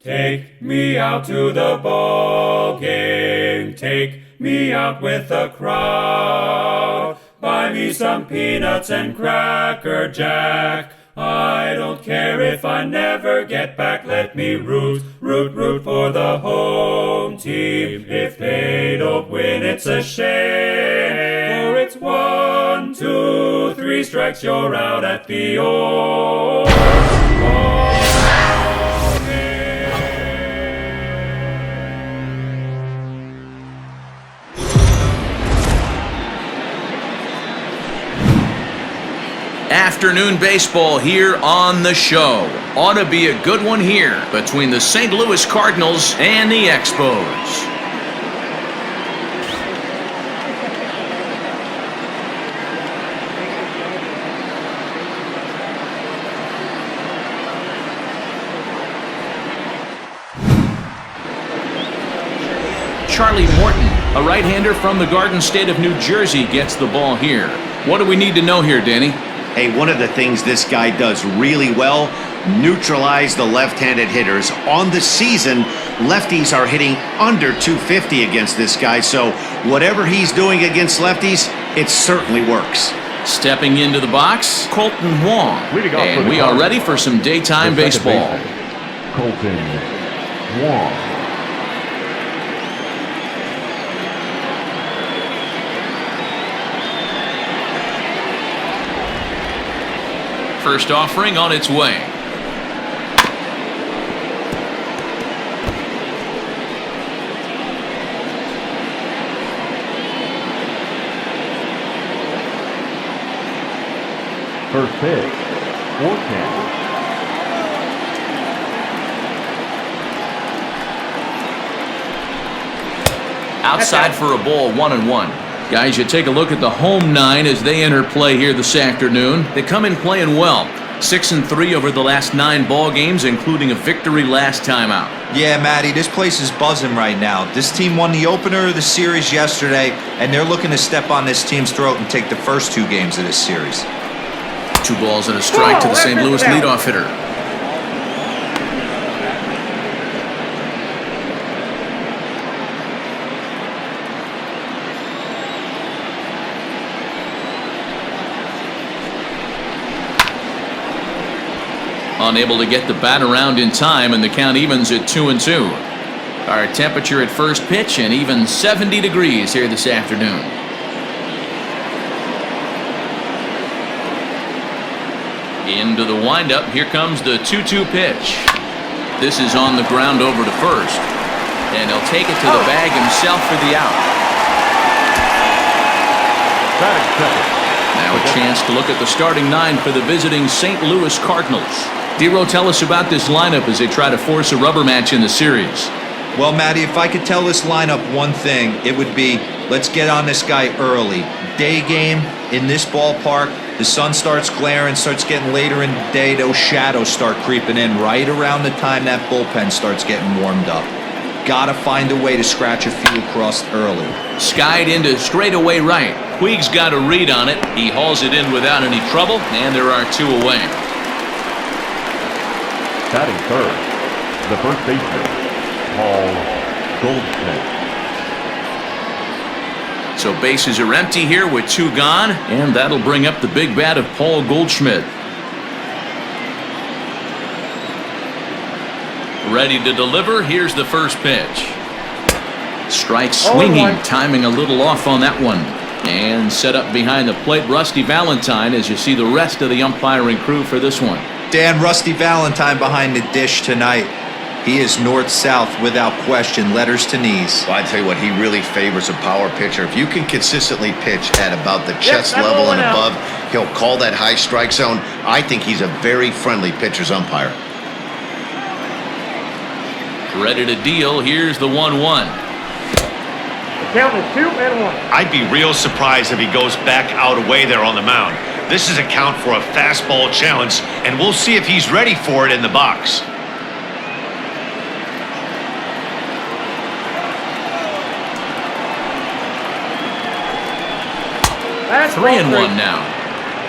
Take me out to the ball game. Take me out with the crowd. Buy me some peanuts and Cracker Jack. I don't care if I never get back. Let me root for the home team. If they don't win, it's a shame. For it's 1, 2, 3 strikes, you're out at the old ball game. Afternoon baseball here on the show. Ought to be a good one here between the St. Louis Cardinals and the Expos. Charlie Morton, a right-hander from the Garden State of New Jersey, gets the ball here. What do we need to know here, Danny? Hey, one of the things this guy does really well, neutralize the left-handed hitters. On the season, lefties are hitting under 250 against this guy, so whatever he's doing against lefties, it certainly works. Stepping into the box, Colton Wong. And we are ready for some daytime baseball. Colton Wong. First offering on its way. First pitch, 4-10. Outside for a ball, 1-1. Guys, you take a look at the home nine as they enter play here this afternoon. They come in playing well. 6-3 over the last 9 ball games, including a victory last time out. Yeah, Matty, this place is buzzing right now. This team won the opener of the series yesterday, and they're looking to step on this team's throat and take the first 2 games of this series. 2 balls and a strike to the St. Louis leadoff hitter. Unable to get the bat around in time, and the count evens at 2-2. Our temperature at first pitch and even 70 degrees here this afternoon. Into the windup, here comes the 2-2 pitch. This is on the ground over to first, and he'll take it to the bag himself for the out. Now a chance to look at the starting 9 for the visiting St. Louis Cardinals. Dero, tell us about this lineup as they try to force a rubber match in the series. Well, Matty, if I could tell this lineup one thing, it would be, let's get on this guy early. Day game in this ballpark, the sun starts glaring, starts getting later in the day, those shadows start creeping in right around the time that bullpen starts getting warmed up. Gotta find a way to scratch a few across early. Skied into straightaway right. Puig's got a read on it. He hauls it in without any trouble, and there are 2 away. Batting third, the first baseman, Paul Goldschmidt. So bases are empty here with 2 gone, and that'll bring up the big bat of Paul Goldschmidt. Ready to deliver. Here's the first pitch. Strike swinging, timing a little off on that one. And set up behind the plate, Rusty Valentine, as you see the rest of the umpiring crew for this one. Dan, Rusty Valentine behind the dish tonight. He is north-south without question, letters to knees. Well, I tell you what, he really favors a power pitcher. If you can consistently pitch at about the chest level and above, he'll call that high strike zone. I think he's a very friendly pitcher's umpire. Ready to deal. Here's the 1-1. Count is 2-1. I'd be real surprised if he goes back out away there on the mound. This is a count for a fastball challenge, and we'll see if he's ready for it in the box. That's 3-1 now.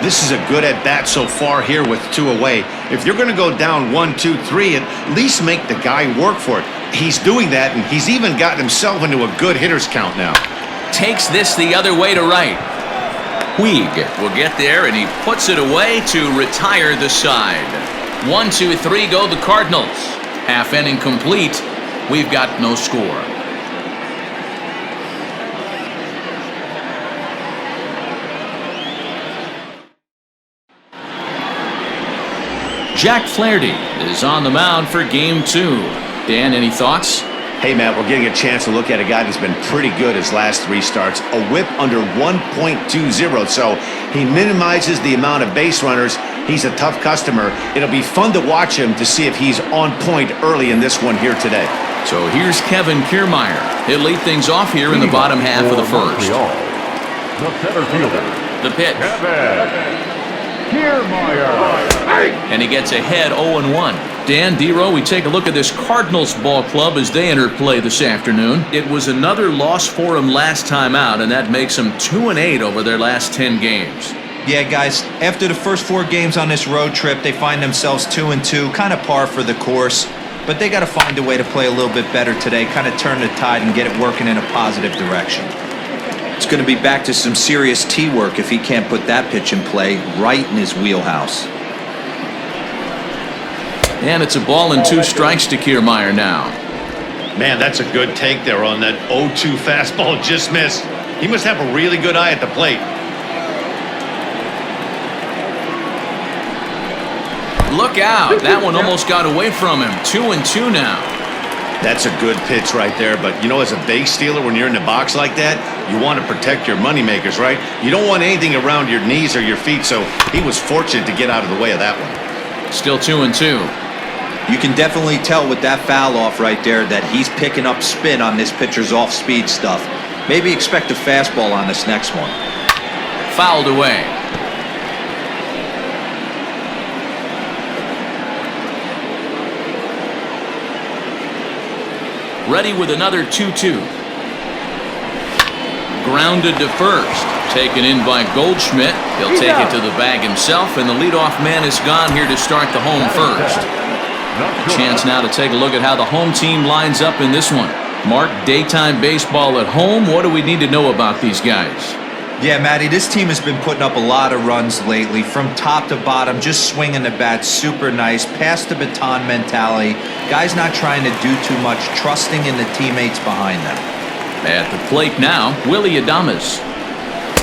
This is a good at-bat so far here with 2 away. If you're going to go down 1, 2, 3, at least make the guy work for it. He's doing that, and he's even gotten himself into a good hitter's count now. Takes this the other way to right. Puig will get there, and he puts it away to retire the side. 1, 2, 3 go the Cardinals. Half inning complete. We've got no score. Jack Flaherty is on the mound for game 2. Dan, any thoughts? Hey, Matt, we're getting a chance to look at a guy that's been pretty good his last 3 starts. A whip under 1.20, so he minimizes the amount of base runners. He's a tough customer. It'll be fun to watch him to see if he's on point early in this one here today. So here's Kevin Kiermaier. He'll lead things off here in the bottom half of the first. The center fielder. The pitch. Kevin Kiermaier. And he gets ahead 0-1. Dan, D-Row, we take a look at this Cardinals ball club as they enter play this afternoon. It was another loss for them last time out, and that makes them 2-8 over their last 10 games. Yeah, guys, after the first 4 games on this road trip, they find themselves 2-2, kind of par for the course. But they got to find a way to play a little bit better today, kind of turn the tide and get it working in a positive direction. It's going to be back to some serious tee work if he can't put that pitch in play right in his wheelhouse. And it's a ball and 2 strikes to Kiermaier now. Man, that's a good take there on that 0-2 fastball just missed. He must have a really good eye at the plate. Look out. That one almost got away from him. 2-2 now. That's a good pitch right there, but you know, as a base stealer, when you're in the box like that, you want to protect your moneymakers, right? You don't want anything around your knees or your feet, so he was fortunate to get out of the way of that one. Still 2-2. You can definitely tell with that foul off right there that he's picking up spin on this pitcher's off-speed stuff. Maybe expect a fastball on this next one. Fouled away. Ready with another 2-2. Grounded to first. Taken in by Goldschmidt. He'll take it to the bag himself, and the leadoff man is gone here to start the home first. A chance now to take a look at how the home team lines up in this one. Mark, daytime baseball at home. What do we need to know about these guys? Yeah, Matty, this team has been putting up a lot of runs lately. From top to bottom, just swinging the bat super nice. Pass the baton mentality. Guys not trying to do too much, trusting in the teammates behind them. At the plate now, Willie Adames.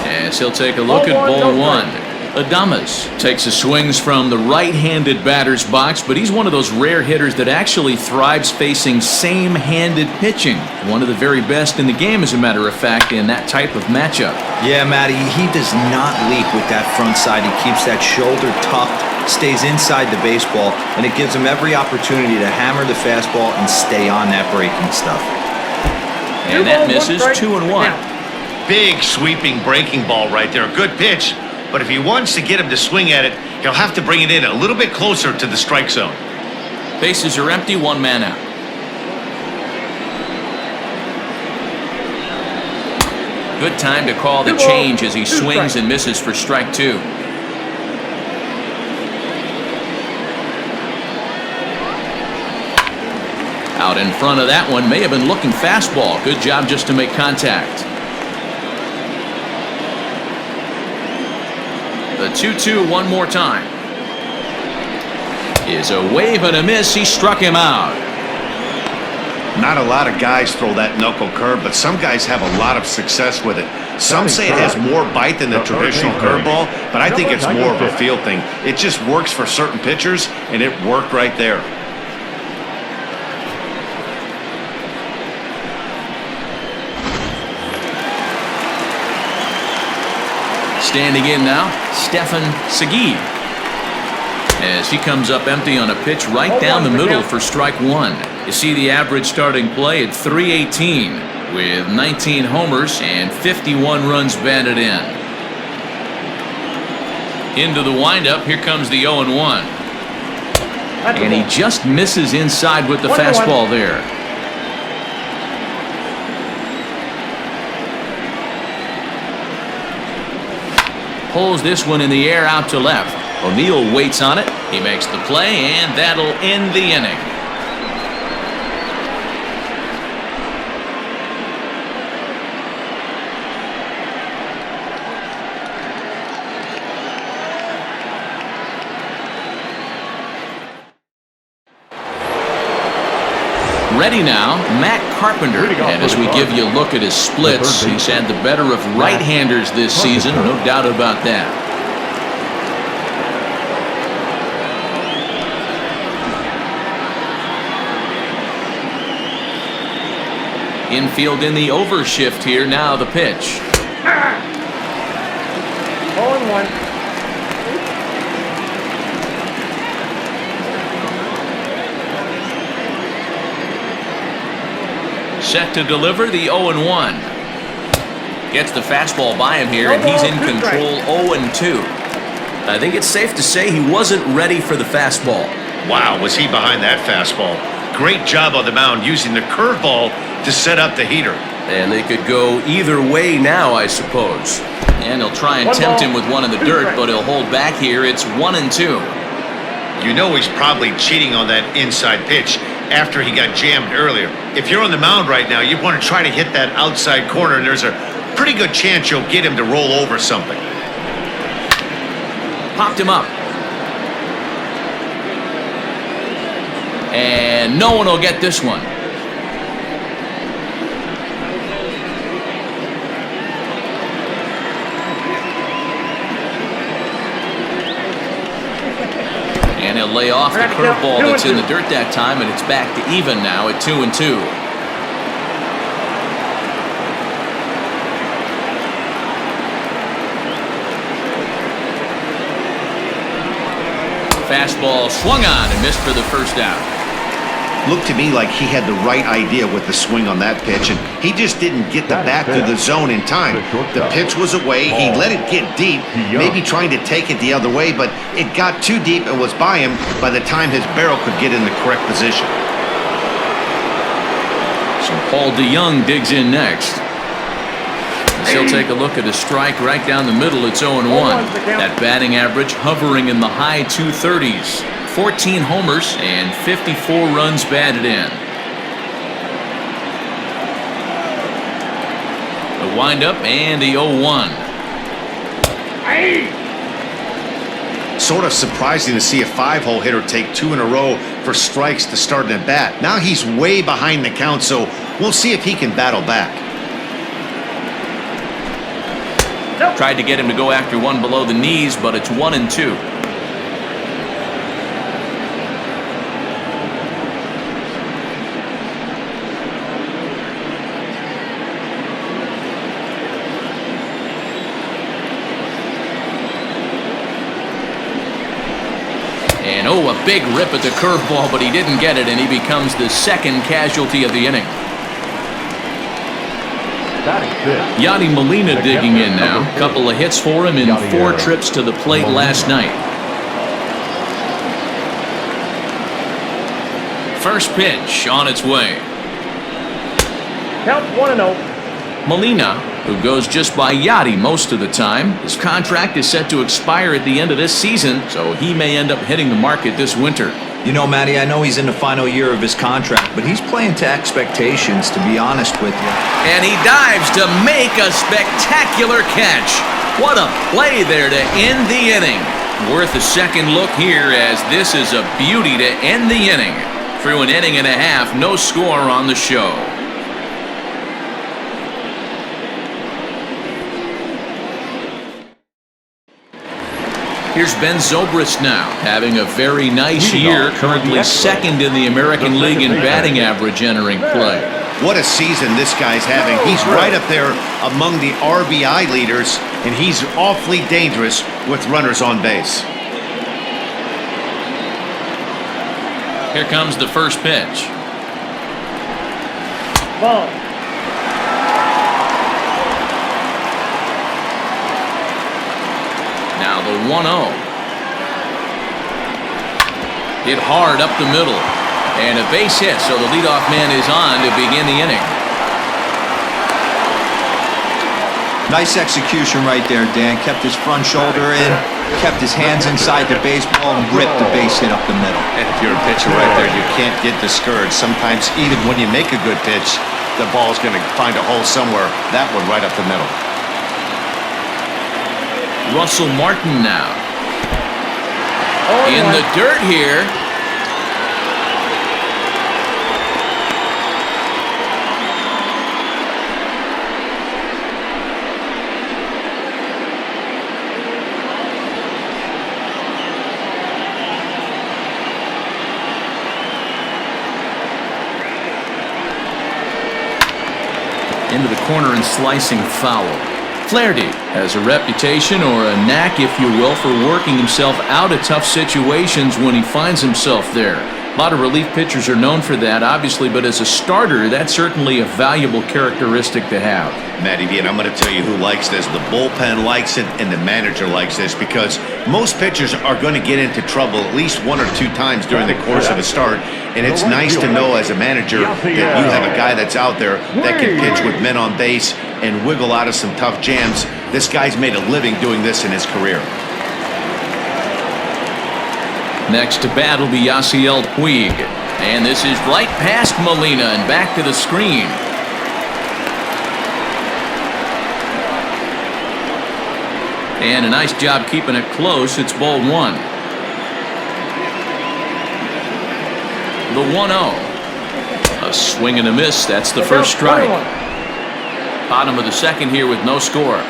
As he'll take a look at ball 1. Adames takes his swings from the right-handed batter's box, but he's one of those rare hitters that actually thrives facing same-handed pitching. One of the very best in the game, as a matter of fact, in that type of matchup. Yeah, Matty, he does not leak with that front side. He keeps that shoulder tucked, stays inside the baseball, and it gives him every opportunity to hammer the fastball and stay on that breaking stuff. And that misses 2-1. Big sweeping breaking ball right there. Good pitch. But if he wants to get him to swing at it, he'll have to bring it in a little bit closer to the strike zone. Bases are empty, 1 man out. Good time to call the change as he swings and misses for strike 2. Out in front of that one, may have been looking fastball. Good job just to make contact. The 2-2 one more time. Is a wave and a miss. He struck him out. Not a lot of guys throw that knuckle curve, but some guys have a lot of success with it. Some say it has more bite than the traditional curveball, but I think it's more of a feel thing. It just works for certain pitchers, and it worked right there. Standing in now, Stefan Segui. As he comes up empty on a pitch right down the middle for strike 1. You see the average starting play at .318 with 19 homers and 51 runs batted in. Into the windup, here comes the 0-1. And he just misses inside with the fastball there. Pulls this one in the air out to left. O'Neill waits on it. He makes the play, and that'll end the inning. Ready now, Matt Carpenter. And as we give you a look at his splits, he's had the better of right-handers this season, no doubt about that. Infield in the overshift here. Now the pitch. 0-1. Set to deliver the 0-1. Gets the fastball by him here, and he's in control 0-2. I think it's safe to say he wasn't ready for the fastball. Wow, was he behind that fastball. Great job on the mound using the curveball to set up the heater. And they could go either way now, I suppose. And he'll try and tempt him with one in the dirt, but he'll hold back here. It's 1-2. You know he's probably cheating on that inside pitch after he got jammed earlier. If you're on the mound right now, you want to try to hit that outside corner, and there's a pretty good chance you'll get him to roll over something. Popped him up. And no one will get this one. And he'll lay off the curveball that's in the dirt that time, and it's back to even now at 2-2. Fastball swung on and missed for the first out. Looked to me like he had the right idea with the swing on that pitch, and he just didn't get the bat to the zone in time. The pitch was away. He let it get deep, maybe trying to take it the other way, but it got too deep and was by him by the time his barrel could get in the correct position. So Paul DeYoung digs in next. He'll take a look at a strike right down the middle. It's 0-1. That batting average hovering in the high 230s. 14 homers and 54 runs batted in. The windup and the 0-1. Sort of surprising to see a 5-hole hitter take 2 in a row for strikes to start an at-bat. Now he's way behind the count, so we'll see if he can battle back. Tried to get him to go after one below the knees, but it's 1-2. And oh, a big rip at the curveball, but he didn't get it, and he becomes the second casualty of the inning. Yadi Molina digging in now. Couple of hits for him in 4 trips to the plate last night. First pitch on its way. Count 1-0. Molina, who goes just by Yadi most of the time. His contract is set to expire at the end of this season, so he may end up hitting the market this winter. You know, Matty, I know he's in the final year of his contract, but he's playing to expectations, to be honest with you. And he dives to make a spectacular catch. What a play there to end the inning. Worth a second look here, as this is a beauty to end the inning. Through an inning and a half, no score on the show. Here's Ben Zobrist now, having a very nice year, currently second in the American League in batting average entering play. What a season this guy's having. He's right up there among the RBI leaders, and he's awfully dangerous with runners on base. Here comes the first pitch. Ball. Now the 1-0. Hit hard up the middle. And a base hit, so the leadoff man is on to begin the inning. Nice execution right there, Dan. Kept his front shoulder in, kept his hands inside the baseball, and ripped the base hit up the middle. And if you're a pitcher right there, you can't get discouraged. Sometimes even when you make a good pitch, the ball's going to find a hole somewhere. That one right up the middle. Russell Martin now. In the dirt here. Into the corner and slicing foul. Flaherty has a reputation, or a knack if you will, for working himself out of tough situations when he finds himself there. A lot of relief pitchers are known for that, obviously, but as a starter, that's certainly a valuable characteristic to have. Matty V, and I'm going to tell you who likes this. The bullpen likes it, and the manager likes this, because most pitchers are going to get into trouble at least 1 or 2 times during the course of a start, and it's nice to know as a manager that you have a guy that's out there that can pitch with men on base and wiggle out of some tough jams. This guy's made a living doing this in his career. Next to bat will be Yasiel Puig. And this is right past Molina and back to the screen. And a nice job keeping it close. It's ball 1. The 1-0. A swing and a miss. That's the first strike. Bottom of the second here with no score.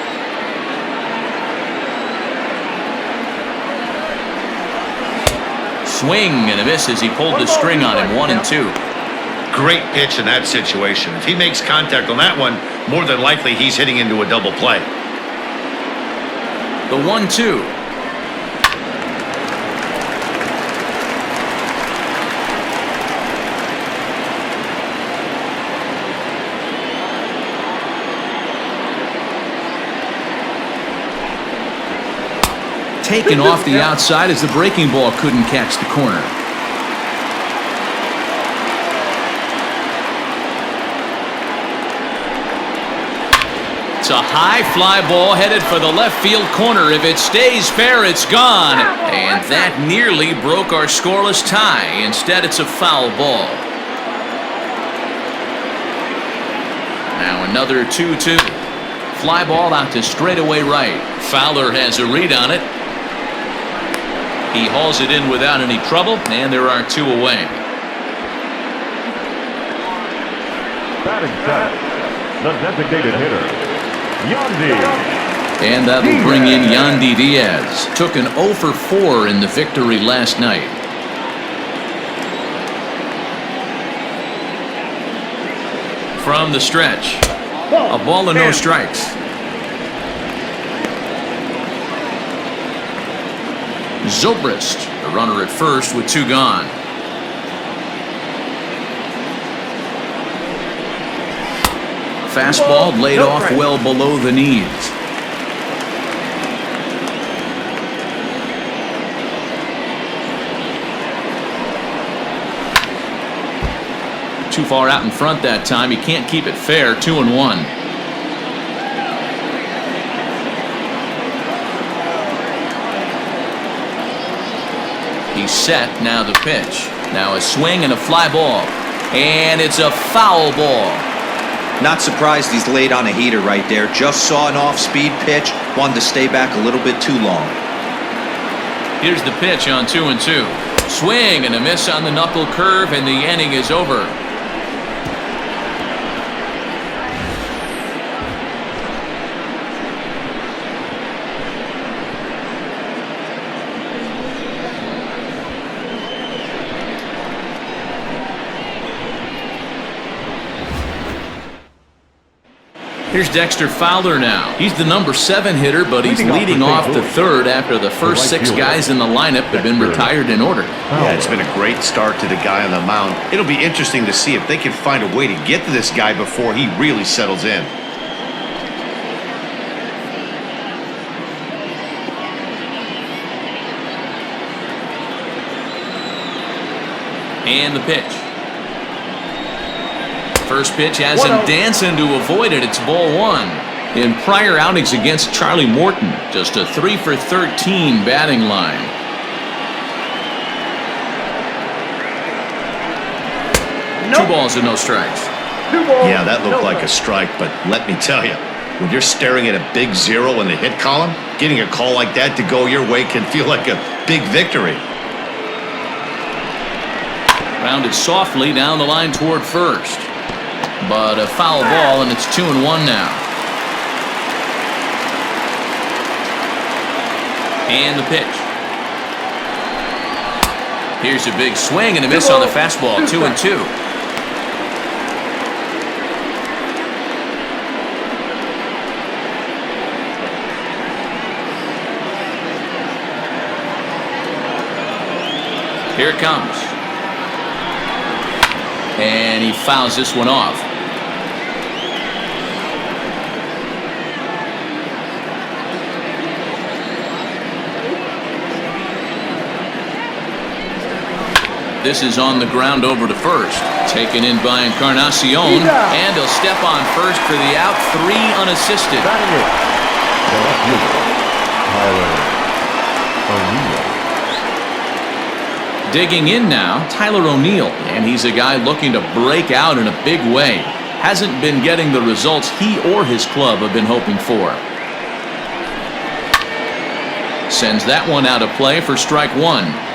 Swing and a miss as he pulled the string on him. 1 and 2. Great pitch in that situation. If he makes contact on that one, more than likely he's hitting into a double play. The 1-2. Taken off the outside as the breaking ball couldn't catch the corner. It's a high fly ball headed for the left field corner. If it stays fair, it's gone. And that nearly broke our scoreless tie. Instead, it's a foul ball. Now another 2-2. Fly ball out to straightaway right. Fowler has a read on it. He hauls it in without any trouble, and there are 2 away. Batting center, the designated hitter, Yandy. And that will bring in Yandy Diaz. Took an 0 for 4 in the victory last night. From the stretch, a ball and no strikes. Zobrist, the runner at first with 2 gone. Fastball laid off well below the knees. Too far out in front that time. He can't keep it fair. 2-1. He's set. Now the pitch. Now a swing and a fly ball. And it's a foul ball. Not surprised he's laid on a heater right there. Just saw an off-speed pitch. Wanted to stay back a little bit too long. Here's the pitch on 2-2. Swing and a miss on the knuckle curve, and the inning is over. Here's Dexter Fowler now. He's the number 7 hitter, but he's leading off the 3rd after the first 6 guys in the lineup have been retired in order. Yeah, it's been a great start to the guy on the mound. It'll be interesting to see if they can find a way to get to this guy before he really settles in. And the pitch. First pitch has him dancing to avoid it. It's ball 1. In prior outings against Charlie Morton, just a 3 for 13 batting line. Nope. 2 balls and no strikes. 2 balls. Yeah, that looked no like a strikes. strike, but let me tell you, when you're staring at a big 0 in the hit column, getting a call like that to go your way can feel like a big victory. Rounded softly down the line toward first. But a foul ball, and it's 2-1 now. And the pitch. Here's a big swing and a miss on the fastball. 2-2. Here it comes. And he fouls this one off. This is on the ground over to first. Taken in by Encarnacion. And he'll step on first for the out. 3 unassisted. Batting it. The left fielder, Tyler O'Neill. Digging in now, Tyler O'Neill, and he's a guy looking to break out in a big way. Hasn't been getting the results he or his club have been hoping for. Sends that one out of play for strike 1.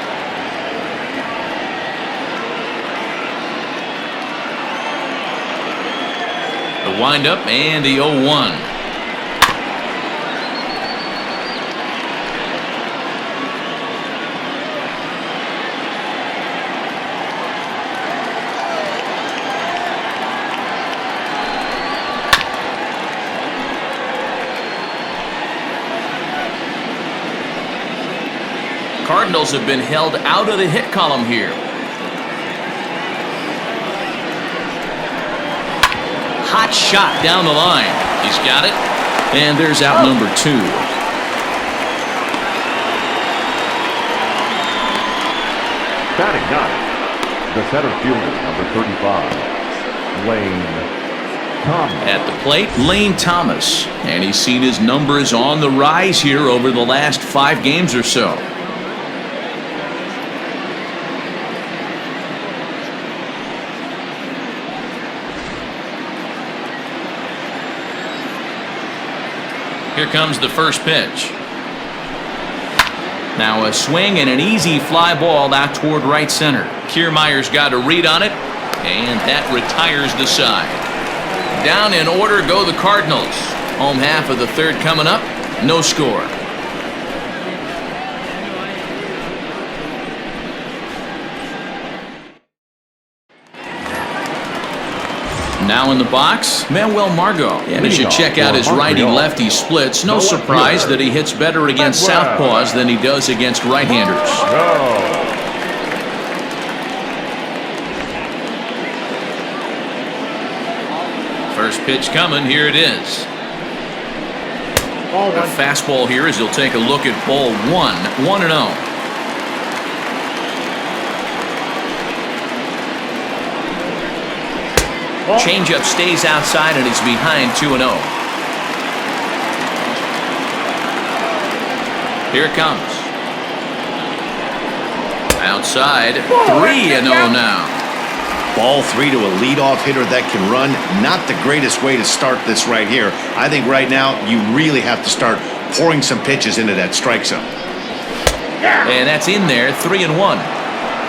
The windup and the 0-1. Cardinals have been held out of the hit column here. Hot shot down the line. He's got it. And there's out number 2. Batting ninth, the center fielder, number 35, Lane Thomas. At the plate, Lane Thomas. And he's seen his numbers on the rise here over the last 5 games or so. Here comes the first pitch. Now a swing and an easy fly ball out toward right center. Kiermaier's got a read on it, and that retires the side. Down in order go the Cardinals. Home half of the third coming up. No score. Now in the box, Manuel Margot. And as you check out his righty-lefty splits, no surprise that he hits better against southpaws than he does against right-handers. First pitch coming, here it is. A fastball here as he'll take a look at ball 1, 1-0. Changeup stays outside and is behind 2-0. Here it comes. Outside, 3-0 now. Ball 3 to a leadoff hitter that can run. Not the greatest way to start this right here. I think right now you really have to start pouring some pitches into that strike zone. And that's in there, 3-1.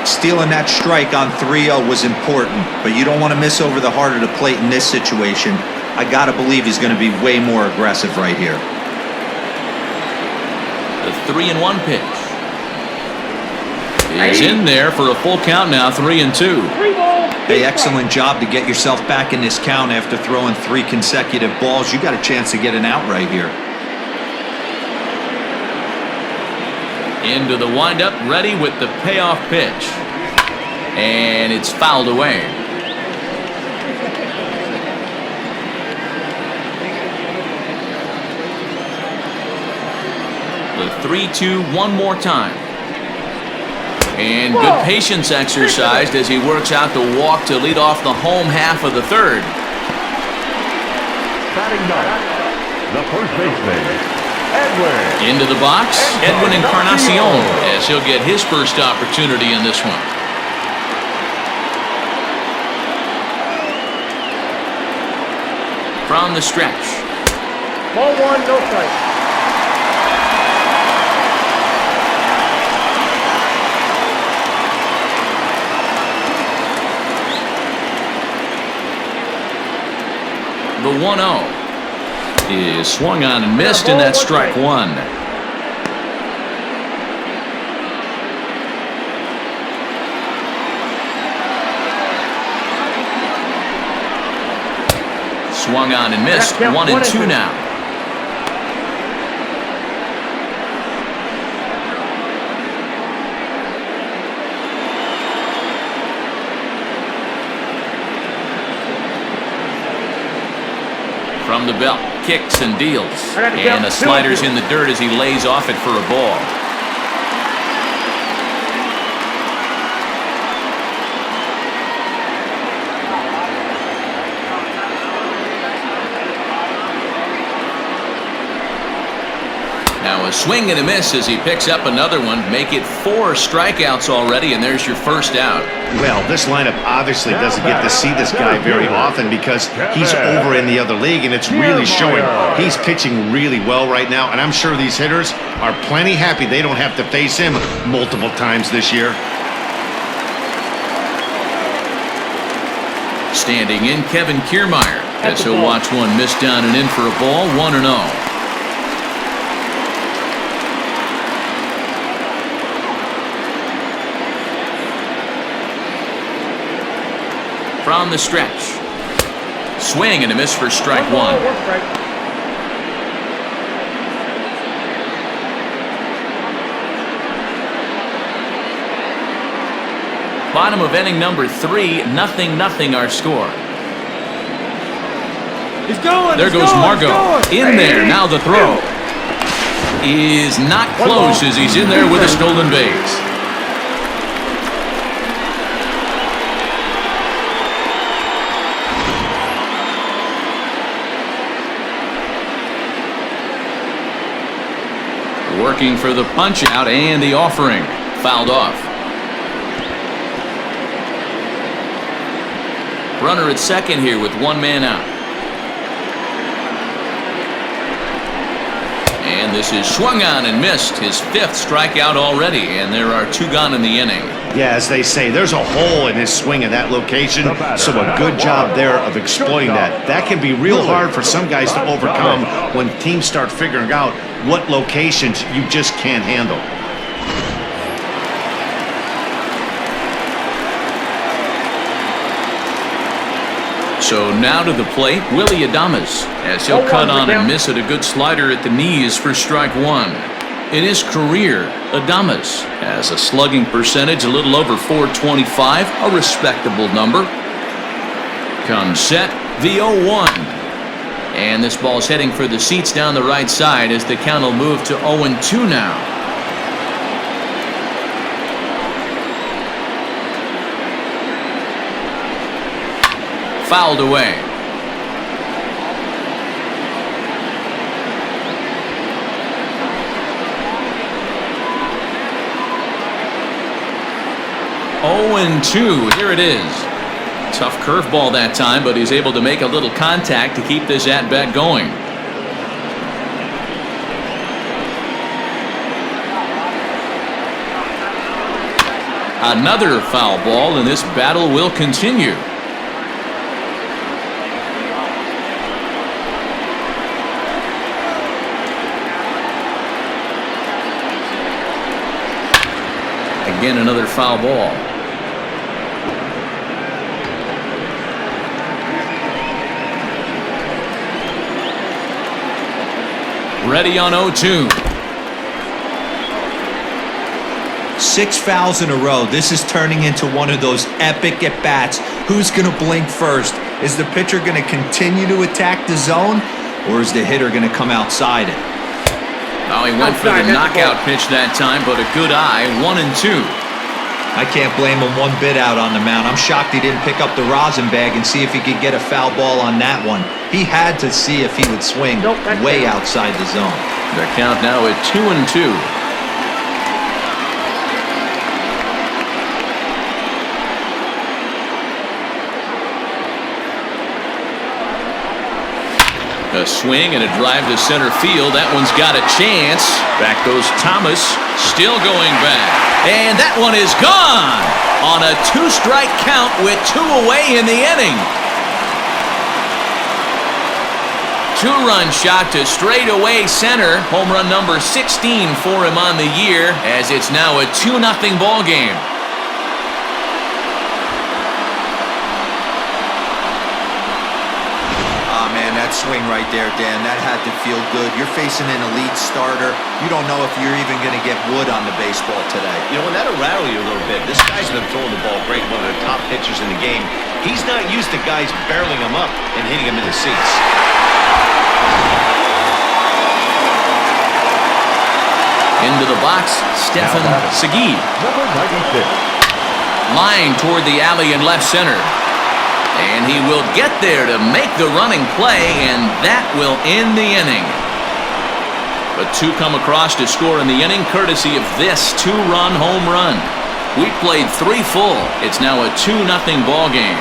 Stealing that strike on 3-0 was important, but you don't want to miss over the heart of the plate in this situation. I got to believe he's going to be way more aggressive right here. The 3-1 pitch. He's in there for a full count now, 3-2. Hey, excellent job to get yourself back in this count after throwing 3 consecutive balls. You got a chance to get an out right here. Into the windup, ready with the payoff pitch. And it's fouled away. The 3-2 one more time. And good patience exercised as he works out the walk to lead off the home half of the third. Batting ninth, the first baseman, Edwin. Into the box, Edwin Encarnacion, as he'll get his first opportunity in this one. From the stretch. Ball one, no strike. The 1-0 is swung on and missed, and that's strike one. Swung on and missed. 1-2 now. From the belt, kicks and deals. And the slider's in the dirt as he lays off it for a ball. Now a swing and a miss as he picks up another one. Make it 4 strikeouts already, and there's your first out. Well, this lineup obviously doesn't get to see this guy very often because he's over in the other league, and it's really showing. He's pitching really well right now, and I'm sure these hitters are plenty happy they don't have to face him multiple times this year. Standing in, Kevin Kiermaier, as he'll watch one miss down and in for a ball. 1-0. From the stretch. Swing and a miss for strike one. Bottom of inning number 3, 0-0 our score. He's going. There goes Margot. In there. Now the throw is not close as he's in there with a stolen base. Working for the punch out and the offering. Fouled off. Runner at second here with 1 man out. And this is swung on and missed. His 5th strikeout already, and there are 2 gone in the inning. Yeah, as they say, there's a hole in his swing at that location, so a good job there of exploiting that. That can be real hard for some guys to overcome when teams start figuring out what locations you just can't handle. So now to the plate, Willie Adames, as he'll cut on and miss at a good slider at the knees for strike one. In his career, Adames has a slugging percentage a little over .425, a respectable number. Comes set, the 0-1. And this ball's heading for the seats down the right side as the count will move to 0-2 now. Fouled away. Oh, and 2. Here it is. Tough curveball that time, but he's able to make a little contact to keep this at-bat going. Another foul ball, and this battle will continue. Again, another foul ball. Ready on 0-2. 6 fouls in a row. This is turning into one of those epic at-bats. Who's going to blink first? Is the pitcher going to continue to attack the zone, or is the hitter going to come outside it? Oh, he went for the knockout pitch that time, but a good eye. 1-2. I can't blame him one bit out on the mound. I'm shocked he didn't pick up the rosin bag and see if he could get a foul ball on that one. He had to see if he would swing way outside the zone. Their count now at 2-2. A swing and a drive to center field. That one's got a chance. Back goes Thomas. Still going back. And that one is gone on a 2-strike count with 2 away in the inning. 2-run shot to straightaway center. Home run number 16 for him on the year, as it's now a 2-0 ball game. That swing right there, Dan, that had to feel good. You're facing an elite starter. You don't know if you're even going to get wood on the baseball today. You know, and that'll rattle you a little bit. This guy's been throwing the ball great, one of the top pitchers in the game. He's not used to guys barreling him up and hitting him in the seats. Into the box, Stefan Segui. Number 96. Line toward the alley in left center. And he will get there to make the running play, and that will end the inning. But 2 come across to score in the inning, courtesy of this 2-run home run. We played 3 full. It's now a 2-0 ball game.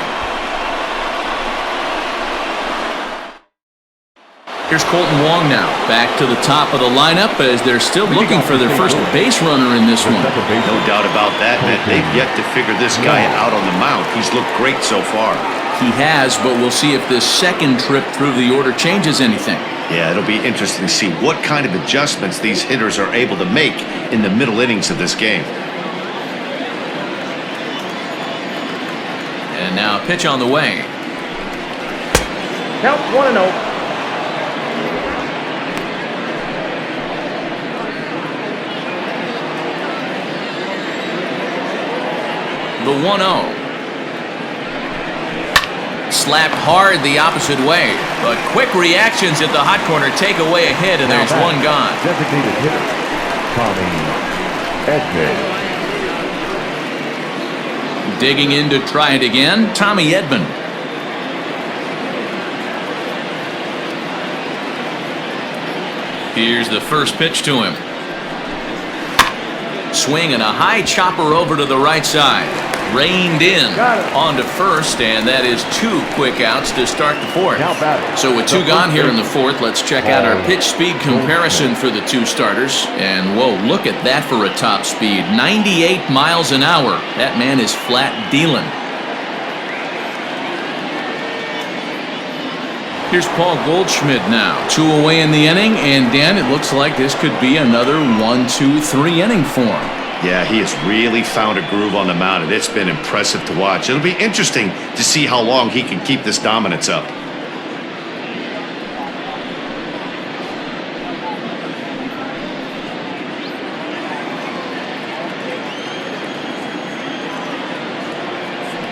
Here's Colton Wong now, back to the top of the lineup as they're still looking for their first base runner in this one. No doubt about that, man. They've yet to figure this guy out on the mound. He's looked great so far. He has, but we'll see if this second trip through the order changes anything. Yeah, it'll be interesting to see what kind of adjustments these hitters are able to make in the middle innings of this game. And now a pitch on the way. Count 1-0. The 1-0. Slapped hard the opposite way, but quick reactions at the hot corner take away a hit, and there's one gone. Designated hitter, Tommy Edman. Digging in to try it again, Tommy Edman. Here's the first pitch to him. Swing and a high chopper over to the right side. Reined in onto first, and that is 2 quick outs to start the fourth. So with 2 gone here in the fourth, let's check out our pitch speed comparison for the 2 starters. And whoa, look at that for a top speed. 98 miles an hour. That man is flat dealing. Here's Paul Goldschmidt now. 2 away in the inning, and Dan, it looks like this could be another 1-2-3 inning for him. Yeah, he has really found a groove on the mound, and it's been impressive to watch. It'll be interesting to see how long he can keep this dominance up.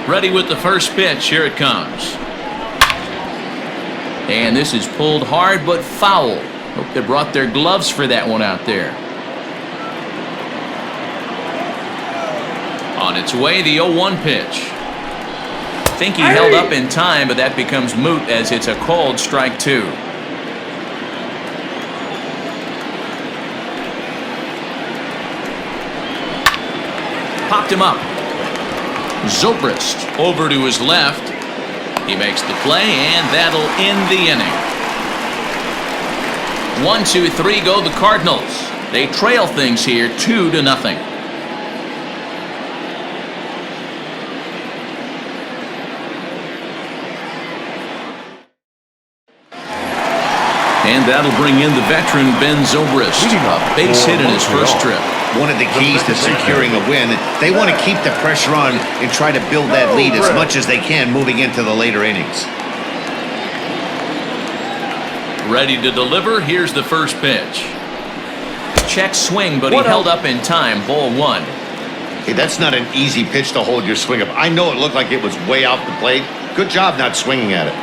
Ready with the first pitch. Here it comes. And this is pulled hard but foul. Hope they brought their gloves for that one out there. On its way, the 0-1 pitch. Think he held up in time, but that becomes moot as it's a called strike 2. Popped him up. Zobrist over to his left. He makes the play, and that'll end the inning. 1-2-3 go the Cardinals. They trail things here 2-0. And that'll bring in the veteran Ben Zobrist. A base hit in his first trip. One of the keys to securing a win, they want to keep the pressure on and try to build that lead as much as they can moving into the later innings. Ready to deliver. Here's the first pitch. Check swing, but he held up in time. Ball 1. Hey, that's not an easy pitch to hold your swing up. I know it looked like it was way off the plate. Good job not swinging at it.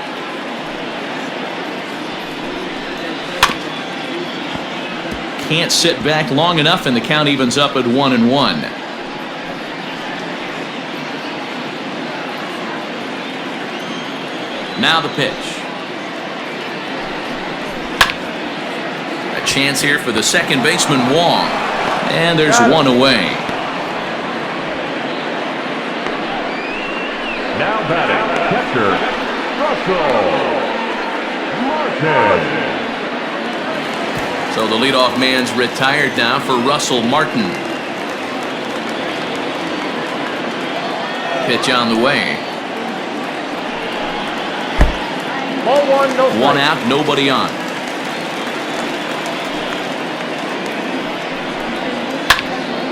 Can't sit back long enough, and the count evens up at 1-1. Now the pitch. A chance here for the second baseman, Wong. And there's one away. Now batting, catcher, Russell Martin. So the leadoff man's retired now for Russell Martin. Pitch on the way. Ball one, no strikes. One out, nobody on.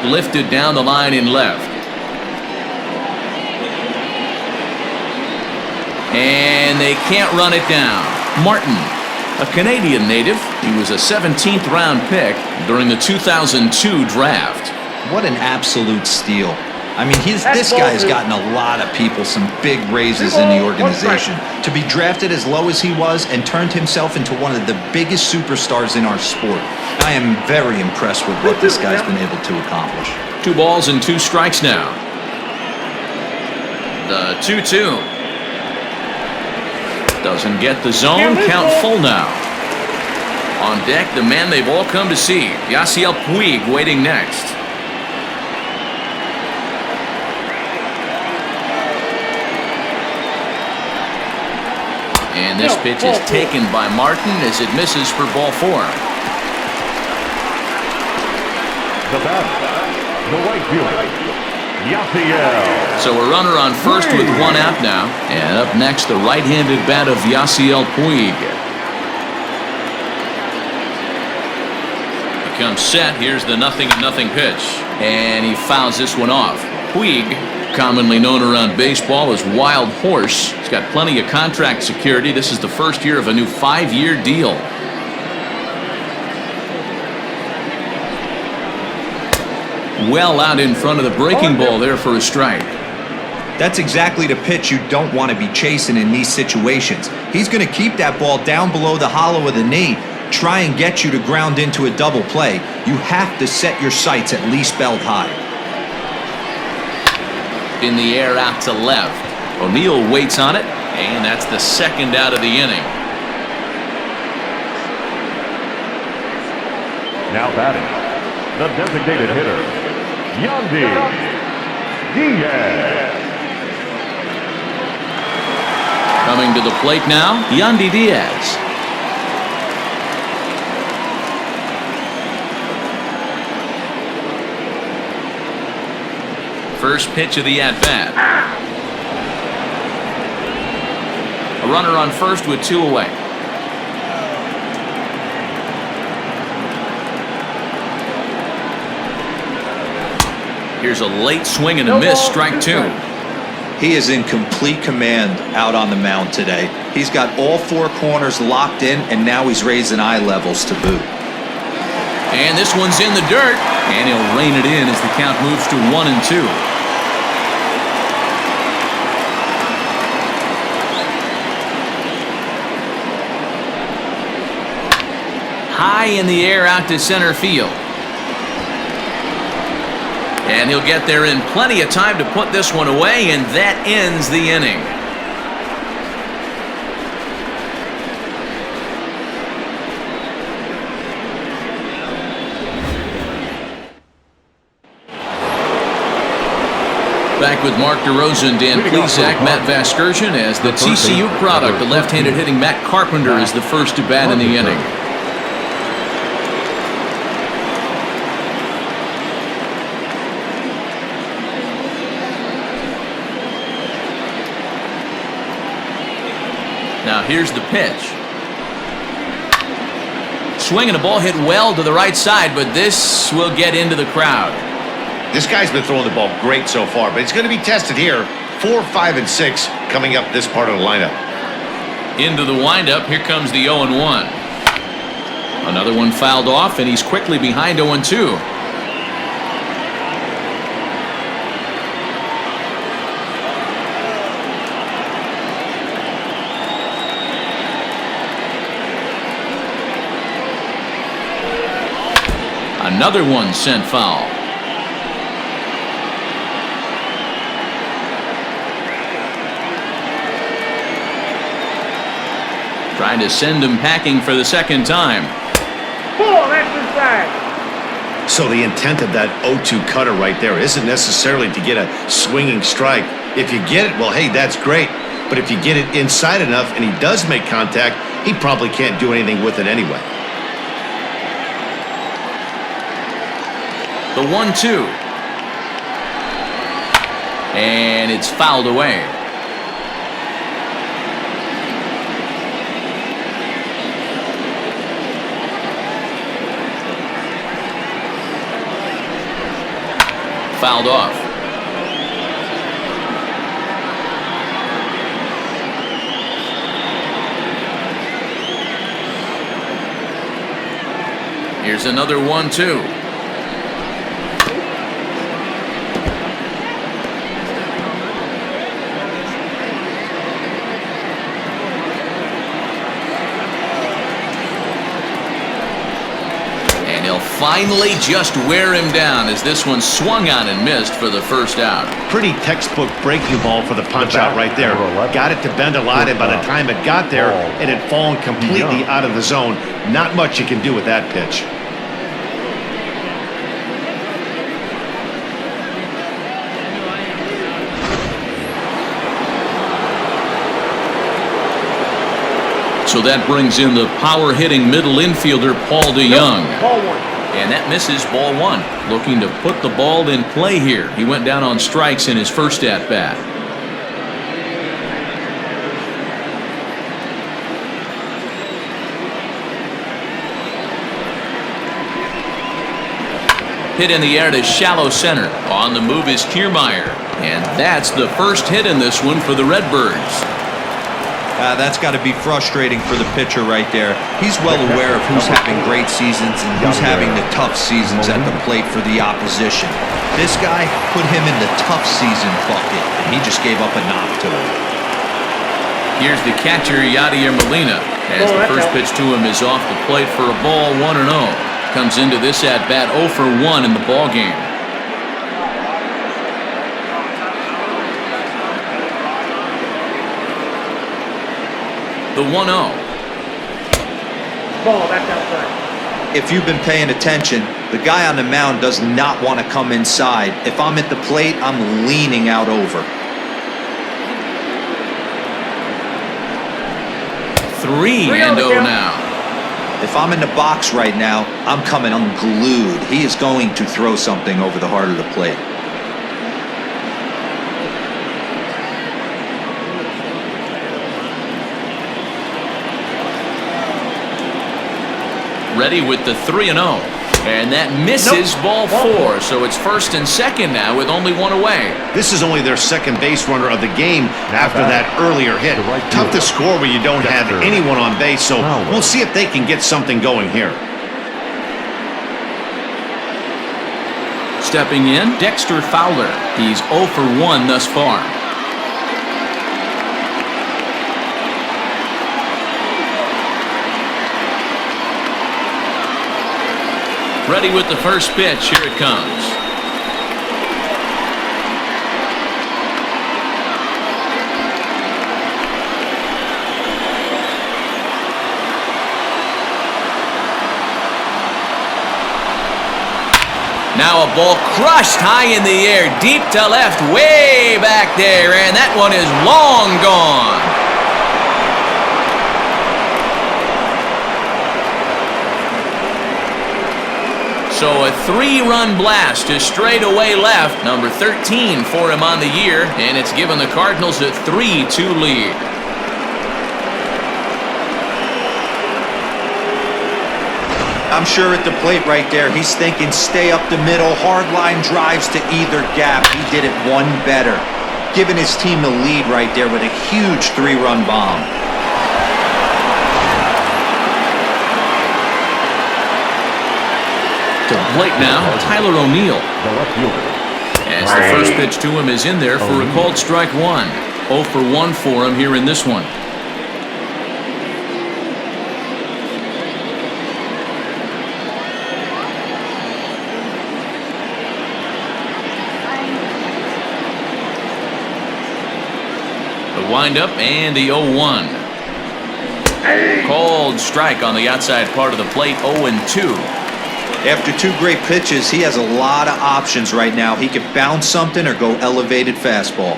Lifted down the line in left. And they can't run it down. Martin, a Canadian native. He was a 17th round pick during the 2002 draft. What an absolute steal. I mean, this guy has gotten a lot of people some big raises in the organization. To be drafted as low as he was and turned himself into one of the biggest superstars in our sport. I am very impressed with what this guy's been able to accomplish. 2 balls and 2 strikes now. The 2-2. Doesn't get the zone. Count full now. On deck, the man they've all come to see. Yasiel Puig waiting next. And this pitch is taken by Martin as it misses for ball 4. The batter, the right fielder, Yasiel. So a runner on first with 1 out now. And up next, the right-handed bat of Yasiel Puig. Becomes set. Here's the 0-0 pitch. And he fouls this one off. Puig, commonly known around baseball as Wild Horse. He's got plenty of contract security. This is the first year of a new 5-year deal. Well out in front of the breaking ball there for a strike. That's exactly the pitch you don't want to be chasing in these situations. He's going to keep that ball down below the hollow of the knee, try and get you to ground into a double play. You have to set your sights at least belt high. In the air out to left. O'Neill waits on it, and that's the second out of the inning. Now batting, the designated hitter, Yandy Diaz. Coming to the plate now, Yandy Diaz. First pitch of the at-bat. A runner on first with 2 away. Here's a late swing and a miss, strike 2. He is in complete command out on the mound today. He's got all 4 corners locked in, and now he's raising eye levels to boot. And this one's in the dirt, and he'll rein it in as the count moves to 1-2. High in the air out to center field. And he'll get there in plenty of time to put this one away, and that ends the inning. Back with Mark DeRosa and Dan Plesac, Matt Vasgersian as the TCU product. The left-handed hitting Matt Carpenter is the first to bat in the inning. Now here's the pitch. Swing and a ball hit well to the right side, but this will get into the crowd. This guy's been throwing the ball great so far, but it's going to be tested here. 4, 5, and 6 coming up this part of the lineup. Into the windup, here comes the 0-1. Another one fouled off, and he's quickly behind 0-2. Another one sent foul. Trying to send him packing for the second time. Ball, that's inside. So the intent of that 0-2 cutter right there isn't necessarily to get a swinging strike. If you get it, well, hey, that's great. But if you get it inside enough and he does make contact, he probably can't do anything with it anyway. The 1-2. And it's fouled away. Fouled off. Here's another 1-2. Finally just wear him down as this one swung on and missed for the first out. Pretty textbook breaking ball for the punch out right there. Got it to bend a lot, and by the time it got there, it had fallen completely out of the zone. Not much you can do with that pitch. So that brings in the power-hitting middle infielder, Paul DeYoung. Ball one. And that misses, ball one. Looking to put the ball in play here. He went down on strikes in his first at-bat. Hit in the air to shallow center. On the move is Kiermaier. And that's the first hit in this one for the Redbirds. That's got to be frustrating for the pitcher right there. He's well aware of who's having great seasons and who's having the tough seasons at the plate for the opposition. This guy put him in the tough season bucket, and he just gave up a knock to him. Here's the catcher, Yadier Molina, as the first pitch to him is off the plate for a ball, 1-0. Comes into this at-bat 0 for 1 in the ballgame. The 1-0. Ball, that's outside. If you've been paying attention, the guy on the mound does not want to come inside. If I'm at the plate, I'm leaning out over. 3-0 now. If I'm in the box right now, I'm coming unglued. He is going to throw something over the heart of the plate. Ready with the 3-0. And that misses, ball 4. So it's first and second now with only one away. This is only their second base runner of the game after that earlier hit. Tough to score when you don't have anyone on base, so we'll see if they can get something going here. Stepping in, Dexter Fowler. He's 0 for 1 thus far. Ready with the first pitch. Here it comes. Now a ball crushed high in the air, deep to left, way back there, and that one is long gone. So a 3-run blast to straightaway left, number 13 for him on the year, and it's given the Cardinals a 3-2 lead. I'm sure at the plate right there, he's thinking stay up the middle, hard line drives to either gap. He did it one better, giving his team the lead right there with a huge 3-run bomb. To the plate now, Tyler O'Neill. As the first pitch to him is in there for a called strike 1. 0 for 1 for him here in this one. The windup and the 0-1. Cold strike on the outside part of the plate, 0-2. After 2 great pitches, he has a lot of options right now. He could bounce something or go elevated fastball.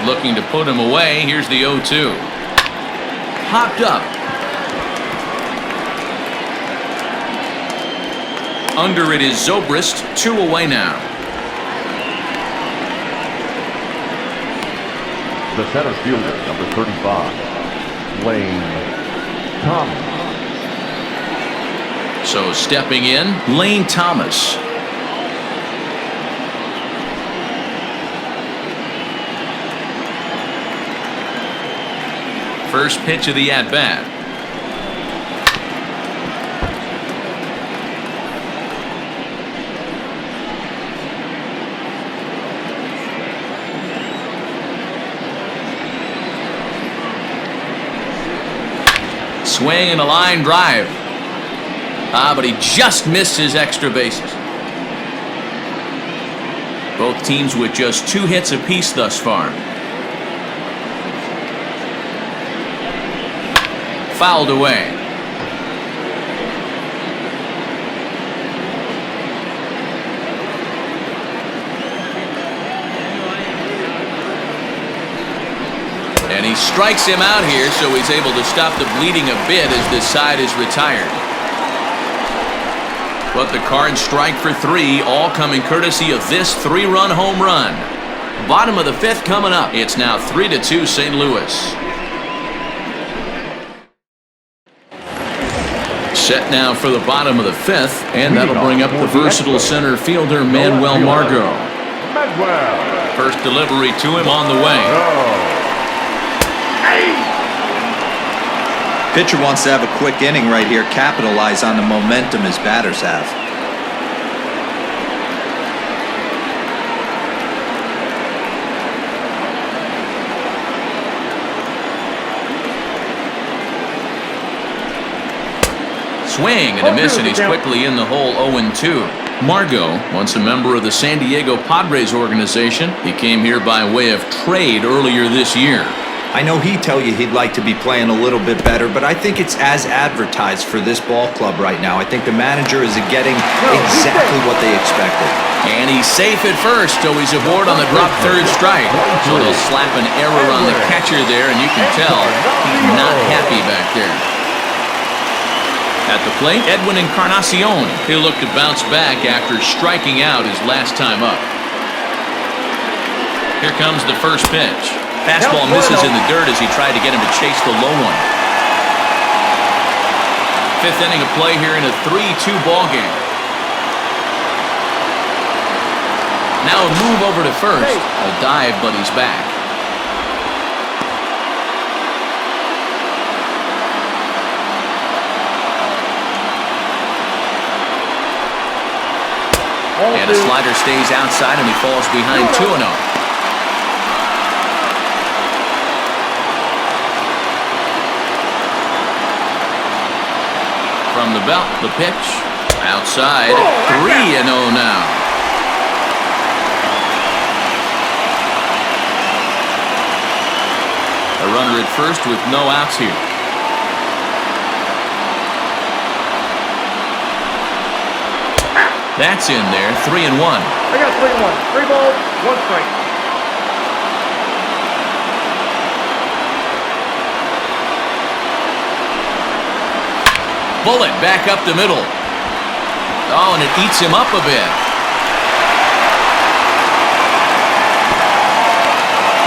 Looking to put him away. Here's the 0-2. Hopped up. Under it is Zobrist. 2 away now. The center fielder, number 35, Lane Thomas. So stepping in, Lane Thomas. First pitch of the at-bat. Swing and a line drive. But he just missed his extra bases. Both teams with just 2 hits apiece thus far. Fouled away. And he strikes him out here, so he's able to stop the bleeding a bit as this side is retired. But the Cards strike for 3, all coming courtesy of this 3-run home run. Bottom of the 5th coming up. It's now 3-2 St. Louis. Set now for the bottom of the 5th, and that'll bring up the versatile center fielder Manuel Margot. First delivery to him on the way. Pitcher wants to have a quick inning right here, capitalize on the momentum his batters have. Swing and a miss, and he's quickly in the hole. 0-2. Margot, once a member of the San Diego Padres organization, he came here by way of trade earlier this year. I know he'd tell you he'd like to be playing a little bit better, but I think it's as advertised for this ball club right now. I think the manager is getting exactly what they expected. And he's safe at first, so he's aboard on the drop third strike. So they'll slap an error on the catcher there, and you can tell he's not happy back there. At the plate, Edwin Encarnacion. He'll look to bounce back after striking out his last time up. Here comes the first pitch. Fastball misses in the dirt as he tried to get him to chase the low one. 5th inning of play here in a 3-2 ball game. Now a move over to first. A dive, but he's back. And a slider stays outside, and he falls behind 2-0. From the belt, the pitch. Outside, 3-0 now. A runner at first with no outs here. That's in there, 3-1. I got 3-1. 3 balls, 1 strike. Bullet back up the middle. Oh, and it eats him up a bit.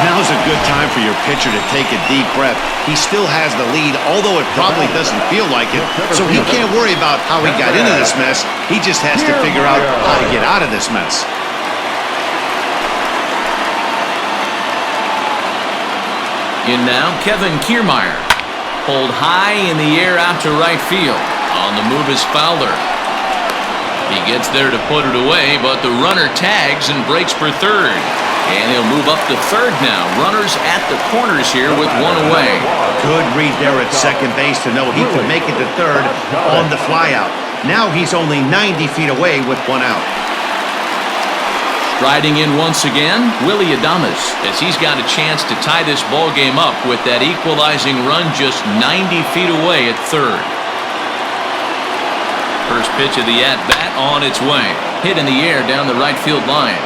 Now's a good time for your pitcher to take a deep breath. He still has the lead, although it probably doesn't feel like it. So he can't worry about how he got into this mess. He just has to figure out how to get out of this mess. In now, Kevin Kiermaier. Pulled high in the air out to right field. On the move is Fowler. He gets there to put it away, but the runner tags and breaks for third. And he'll move up to third now. Runners at the corners here with 1 away. Good read there at second base to know he could make it to third on the flyout. Now he's only 90 feet away with 1 out. Riding in once again, Willie Adames, as he's got a chance to tie this ball game up with that equalizing run just 90 feet away at third. First pitch of the at-bat on its way. Hit in the air down the right field line.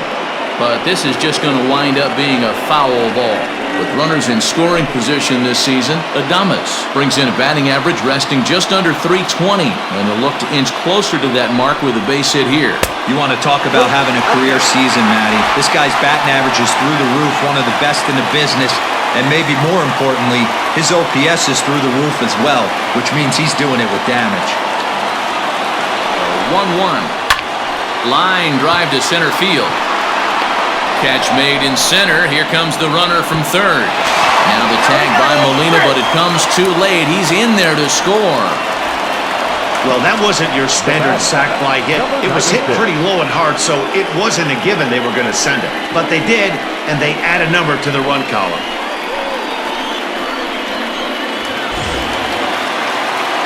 But this is just going to wind up being a foul ball. With runners in scoring position this season, Adames brings in a batting average resting just under .320, and they'll look to inch closer to that mark with a base hit here. You want to talk about having a career season, Matty. This guy's batting average is through the roof, one of the best in the business, and maybe more importantly, his OPS is through the roof as well, which means he's doing it with damage. 1-1. Line drive to center field. Catch made in center. Here comes the runner from third. Now the tag by Molina, but it comes too late. He's in there to score. Well, that wasn't your standard sac fly hit. It was hit pretty low and hard, so it wasn't a given they were going to send it. But they did, and they add a number to the run column.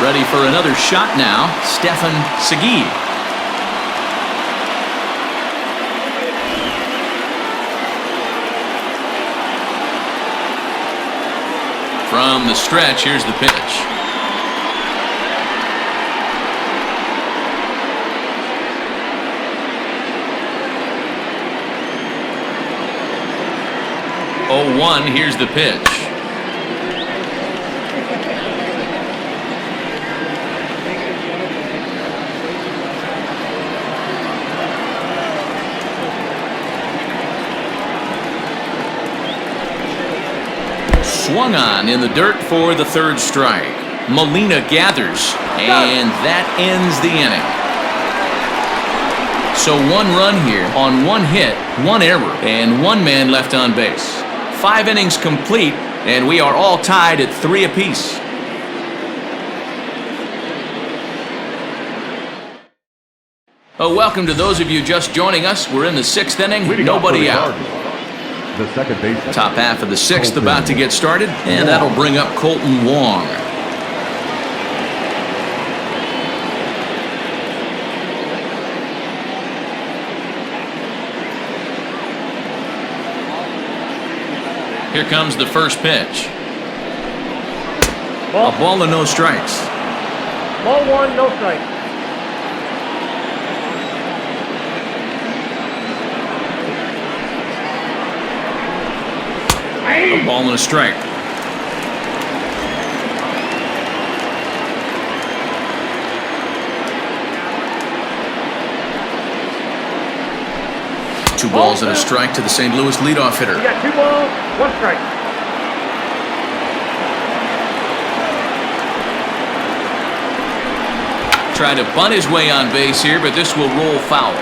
Ready for another shot now, Stefan Segui. From the stretch, here's the pitch. Oh, 1, here's the pitch. Swung on in the dirt for the third strike. Molina gathers, and that ends the inning. So 1 run here on 1 hit, 1 error, and 1 man left on base. 5 innings complete, and we are all tied at 3 apiece. Welcome to those of you just joining us. We're in the 6th inning, nobody out. The second baseman. Top half of the 6th about to get started, and that'll bring up Colton Wong. Here comes the first pitch. A ball and no strikes. Ball 1, no strike. A ball and a strike. Two balls and a strike to the St. Louis leadoff hitter. You got 2 balls, 1 strike. Try to bunt his way on base here, but this will roll foul.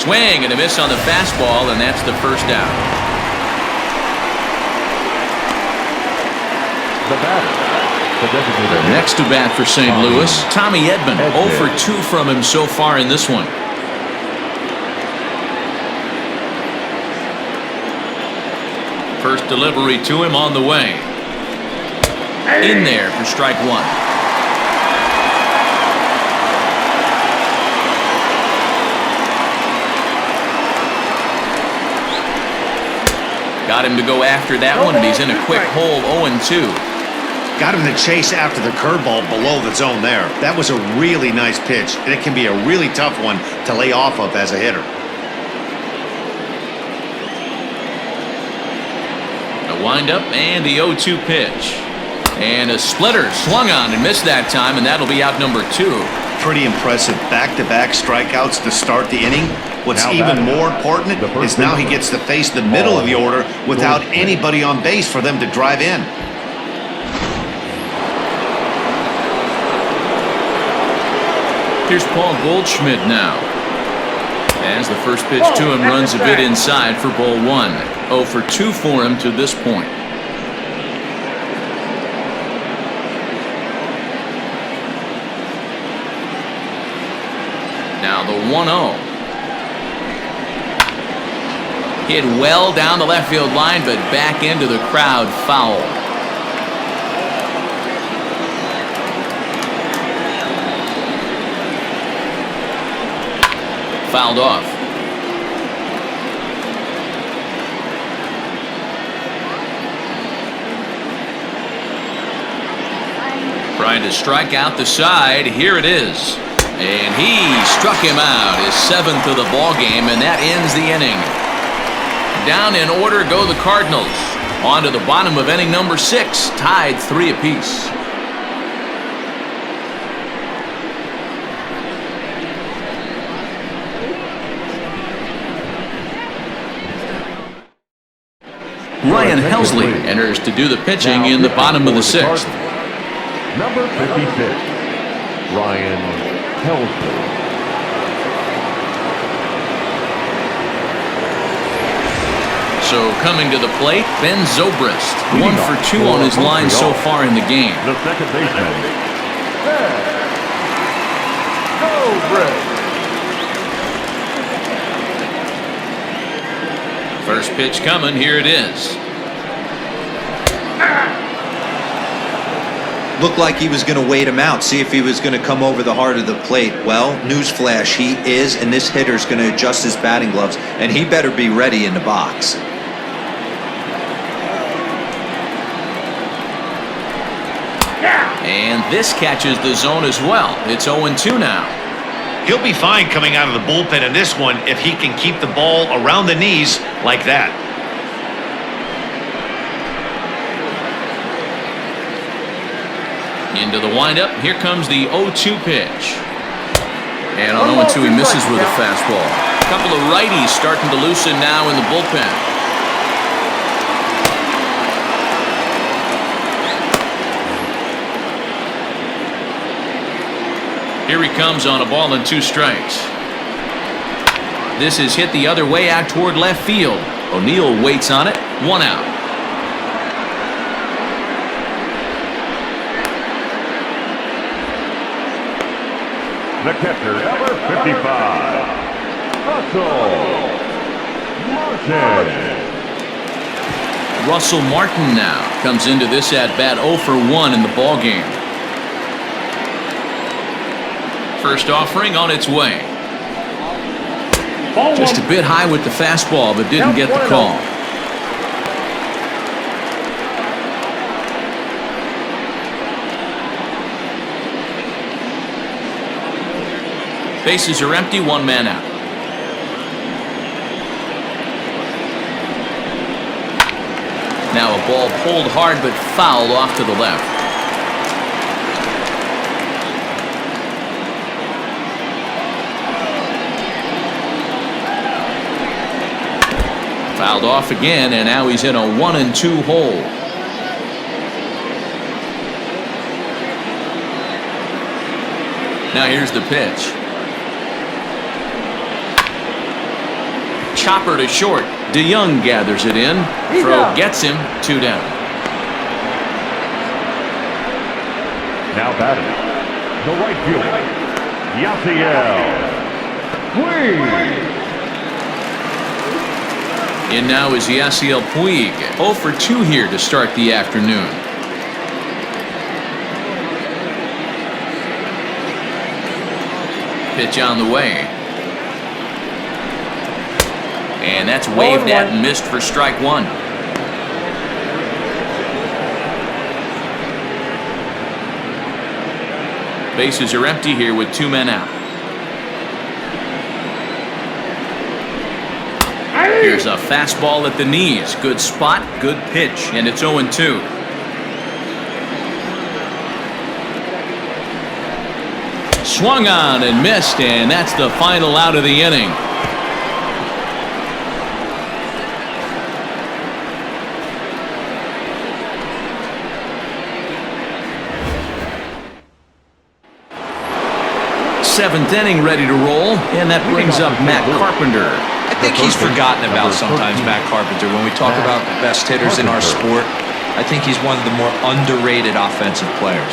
Swing and a miss on the fastball, and that's the first out. The batter, the designated. Next to bat for St. Louis, Tommy Edman. 0 for 2 from him so far in this one. First delivery to him on the way. In there for strike 1. Got him to go after that one, and he's in a quick hole, 0-2. Got him to chase after the curveball below the zone there. That was a really nice pitch, and it can be a really tough one to lay off of as a hitter. A windup and the 0-2 pitch. And a splitter swung on and missed that time, and that'll be out number 2. Pretty impressive back-to-back strikeouts to start the inning. What's even more important is now he gets to face the middle of the order without anybody on base for them to drive in. Here's Paul Goldschmidt now. As the first pitch to him runs a bit inside for ball 1. 0 for 2 for him to this point. Now the 1-0. Hit well down the left field line, but back into the crowd foul. fouled off. Trying to strike out the side. Here it is. And he struck him out, his 7th of the ball game, and that ends the inning. Down in order go the Cardinals. On to the bottom of inning number 6, tied 3 apiece. Ryan Helsley enters to do the pitching in the bottom of the 6th. Number 56, Ryan Helsley. So coming to the plate, Ben Zobrist. 1 for 2 on his line so far in the game. The second baseman, Ben Zobrist. First pitch coming, here it is. Looked like he was going to wait him out, see if he was going to come over the heart of the plate. Well, newsflash, he is, and this hitter's going to adjust his batting gloves, and he better be ready in the box. And this catches the zone as well. It's 0-2 now. He'll be fine coming out of the bullpen in this one if he can keep the ball around the knees like that. Into the windup. Here comes the 0-2 pitch. And on 0-2 he misses with a fastball. A couple of righties starting to loosen now in the bullpen. Here he comes on a ball and 2 strikes. This is hit the other way out toward left field. O'Neill waits on it. 1 out. The catcher, number 55, Russell Martin. Russell Martin now comes into this at-bat 0 for 1 in the ball game. First offering on its way. Just a bit high with the fastball, but didn't get the call. Bases are empty, 1 man out. Now a ball pulled hard but fouled off to the left. Fouled off again, and now he's in a 1-2 hole. Now here's the pitch. Chopper to short. DeYoung gathers it in. Throw gets him. 2 down. Now batting, the right fielder, Yasiel Puig. In now is Yasiel Puig. 0 for 2 here to start the afternoon. Pitch on the way. And that's waved at and missed for strike 1. Bases are empty here with 2 men out. Here's a fastball at the knees. Good spot, good pitch, and it's 0-2. Swung on and missed, and that's the final out of the inning. Seventh inning ready to roll, and that brings up Matt Carpenter. I think he's forgotten about sometimes, Matt Carpenter. When we talk about the best hitters in our sport, I think he's one of the more underrated offensive players.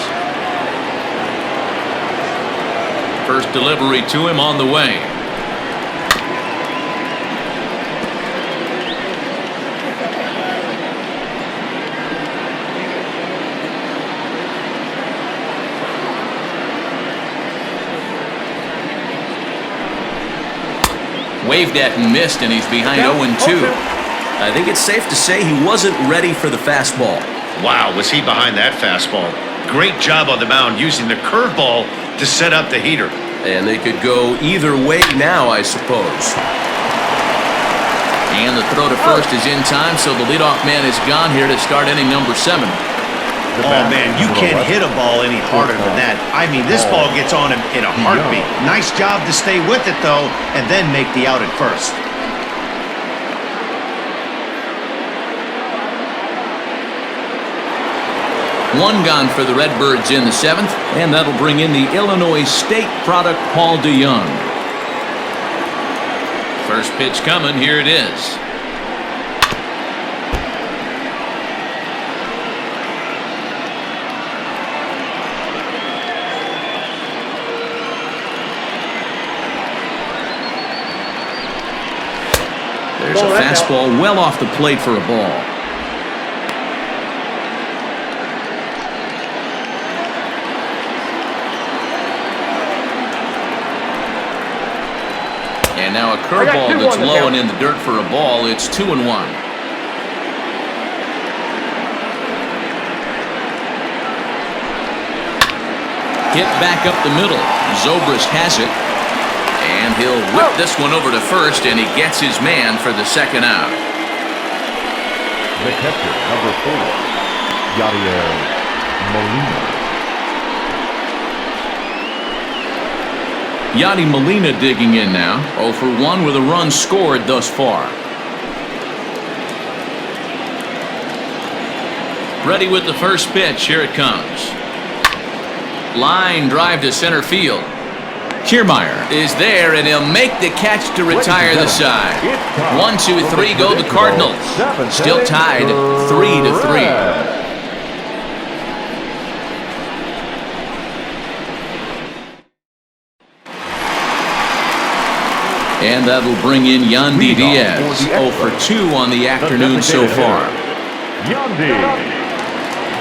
First delivery to him on the way. Waved at and missed, and he's behind 0-2. I think it's safe to say he wasn't ready for the fastball. Wow, was he behind that fastball? Great job on the mound using the curveball to set up the heater. And they could go either way now, I suppose. And the throw to first is in time, so the leadoff man is gone here to start inning number 7. Oh, man, you can't hit a ball any harder than that. I mean, this ball gets on him in a heartbeat. Nice job to stay with it, though, and then make the out at first. One gone for the Redbirds in the 7th, and that'll bring in the Illinois State product, Paul DeYoung. First pitch coming, here it is. There's a fastball well off the plate for a ball. And now a curveball that's low and in the dirt for a ball. It's 2-1. Hit back up the middle. Zobrist has it. And he'll whip this one over to first, and he gets his man for the second out. The catcher, number 4, Yadier Molina. Yadi Molina digging in now. 0 for 1 with a run scored thus far. Ready with the first pitch. Here it comes. Line drive to center field. Kiermaier is there, and he'll make the catch to retire the side. 1, 2, 3 go the Cardinals. Still tied 3-3. And that'll bring in Yandy Diaz. 0 for 2 on the afternoon so far. Yandy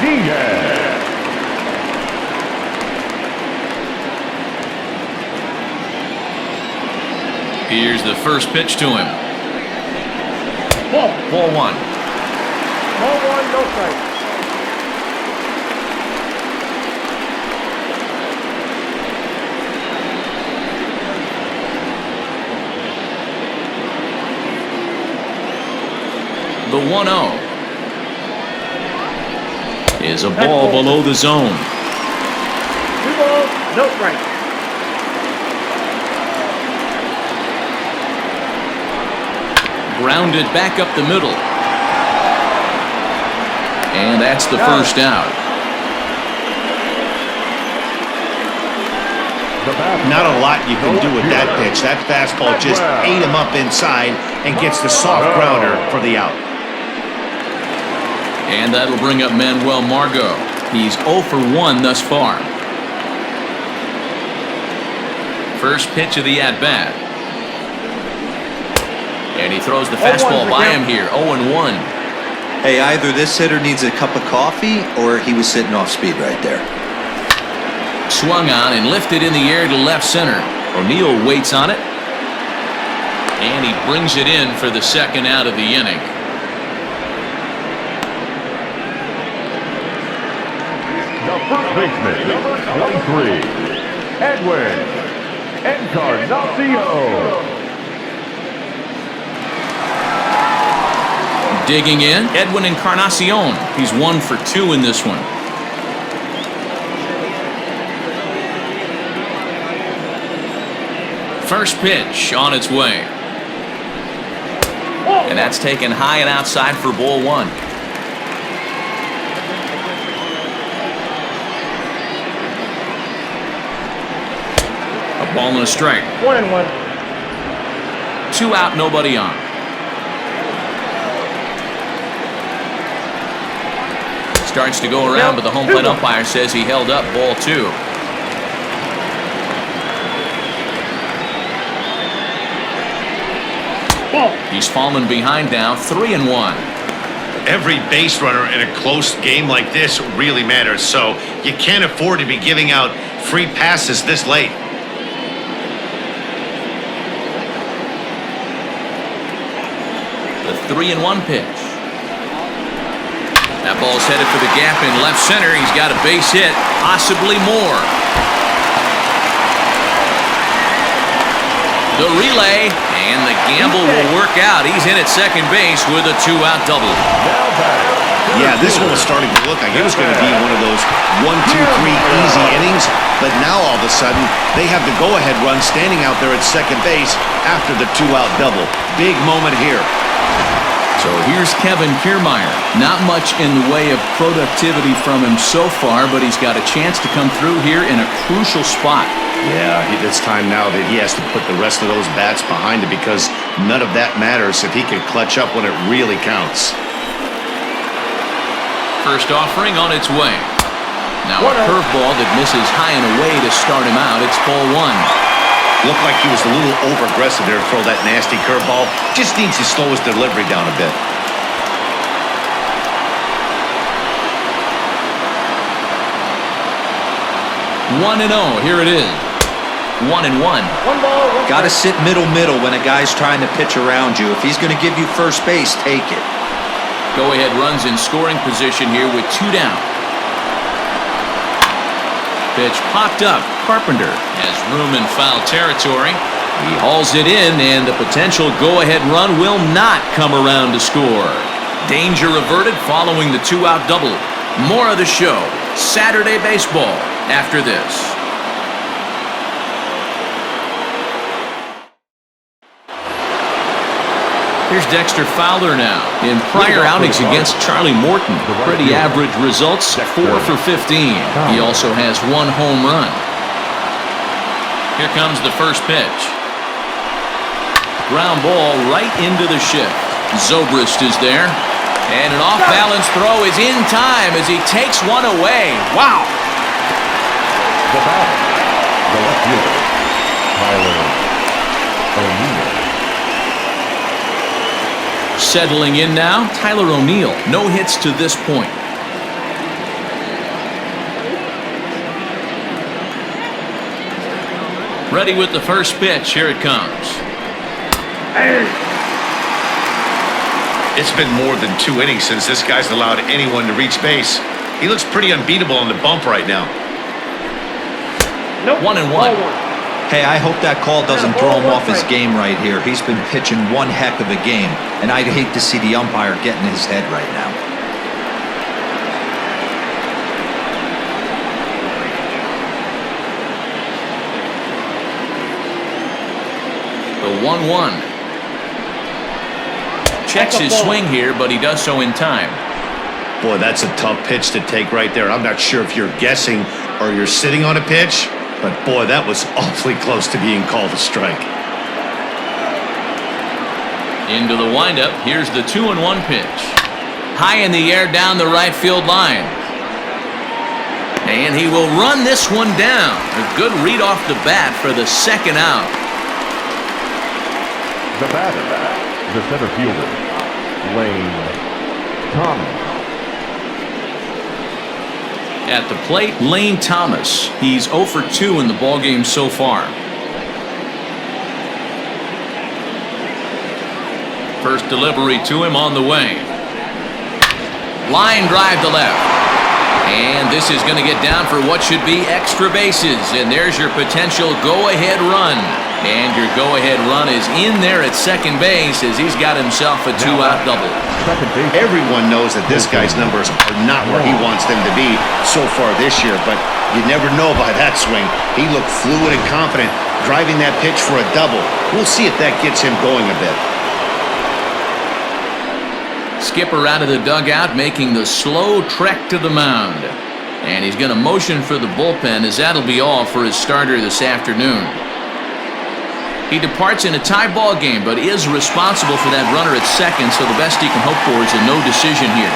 Diaz. Here's the first pitch to him. Ball 1. Ball 1, no strike. The 1-0 is a ball below the zone. 2 balls, no strike. Grounded back up the middle. And that's the first out. Not a lot you can do with that pitch. That fastball just ate him up inside and gets the soft grounder for the out. And that'll bring up Manuel Margot. He's 0 for 1 thus far. First pitch of the at-bat. And he throws the fastball by him here. 0-1. Hey, either this hitter needs a cup of coffee or he was sitting off speed right there. Swung on and lifted in the air to left center. O'Neill waits on it. And he brings it in for the second out of the inning. The first baseman, number 23, Edwin Encarnacion. Digging in, Edwin Encarnacion. He's 1 for 2 in this one. First pitch on its way. And that's taken high and outside for ball 1. A ball and a strike. 1-1. 2 out, nobody on. Starts to go around, but the home plate umpire says he held up ball 2. He's fallen behind now, 3-1. Every base runner in a close game like this really matters, so you can't afford to be giving out free passes this late. 3-1 pitch. That ball's headed for the gap in left center. He's got a base hit, possibly more. The relay, and the gamble will work out. He's in at second base with a 2-out double. Yeah, this one was starting to look like it was going to be one of those 1, 2, 3 easy innings, but now all of a sudden they have the go-ahead run standing out there at second base after the 2-out double. Big moment here. So here's Kevin Kiermaier. Not much in the way of productivity from him so far, but he's got a chance to come through here in a crucial spot. Yeah, it's time now that he has to put the rest of those bats behind him because none of that matters if he can clutch up when it really counts. First offering on its way. Now a curveball that misses high and away to start him out. It's ball 1. Looked like he was a little over-aggressive there to throw that nasty curveball. Just needs to slow his delivery down a bit. 1-0. Here it is. 1-1. Got to sit middle when a guy's trying to pitch around you. If he's going to give you first base, take it. Go-ahead runs in scoring position here with 2 down. Pitch popped up. Carpenter has room in foul territory. He hauls it in, and the potential go-ahead run will not come around to score. Danger averted following the 2-out double. More of the show. Saturday baseball after this. Here's Dexter Fowler now. In prior outings against Charlie Morton, pretty average results, 4 for 15. He also has 1 home run. Here comes the first pitch. Ground ball right into the shift. Zobrist is there. And an off-balance throw is in time as he takes one away. Wow! The batter, the left fielder, Tyler O'Neill. Settling in now, Tyler O'Neill. No hits to this point. Ready with the first pitch. Here it comes. It's been more than 2 innings since this guy's allowed anyone to reach base. He looks pretty unbeatable on the bump right now. 1-1. Hey, I hope that call doesn't throw him off his game right here. He's been pitching one heck of a game, and I'd hate to see the umpire get in his head right now. The 1-1. Checks his swing here, but he does so in time. Boy, that's a tough pitch to take right there. I'm not sure if you're guessing or you're sitting on a pitch, but boy, that was awfully close to being called a strike. Into the windup. Here's the 2-1 pitch. High in the air down the right field line. And he will run this one down. A good read off the bat for the second out. The batter, the center fielder, Lane Thomas. At the plate, Lane Thomas. He's 0 for 2 in the ballgame so far. First delivery to him on the way. Line drive to left. And this is going to get down for what should be extra bases. And there's your potential go-ahead run. And your go-ahead run is in there at second base as he's got himself a 2-out double. Everyone knows that this guy's numbers are not where he wants them to be so far this year, but you never know by that swing. He looked fluid and confident, driving that pitch for a double. We'll see if that gets him going a bit. Skipper out of the dugout making the slow trek to the mound. And he's going to motion for the bullpen as that'll be all for his starter this afternoon. He departs in a tie ball game, but is responsible for that runner at second, so the best he can hope for is a no decision here.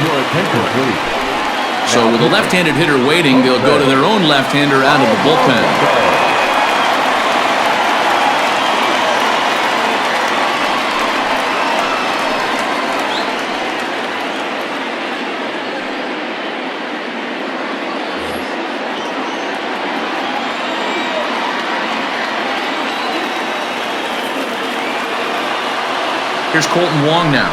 Your attention, please. So with a left-handed hitter waiting, they'll go to their own left-hander out of the bullpen. Here's Colton Wong now.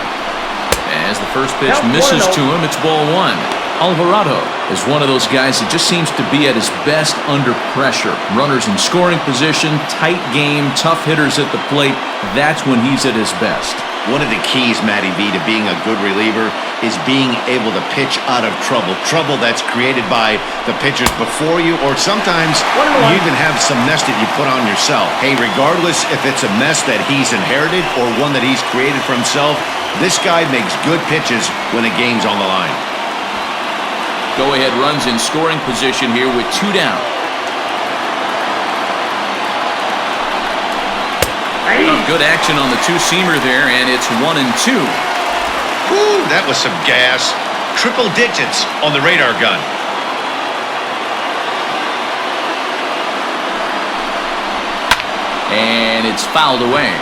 As the first pitch misses to him, it's ball one. Alvarado is one of those guys that just seems to be at his best under pressure. Runners in scoring position, tight game, tough hitters at the plate. That's when he's at his best. One of the keys, Matty V, to being a good reliever is being able to pitch out of trouble. Trouble that's created by the pitchers before you, or sometimes you even have some mess that you put on yourself. Hey, regardless if it's a mess that he's inherited or one that he's created for himself, this guy makes good pitches when the game's on the line. Go-ahead runs in scoring position here with 2 down. Good action on the two-seamer there, and it's 1-2. Ooh, that was some gas. Triple digits on the radar gun. And it's fouled away.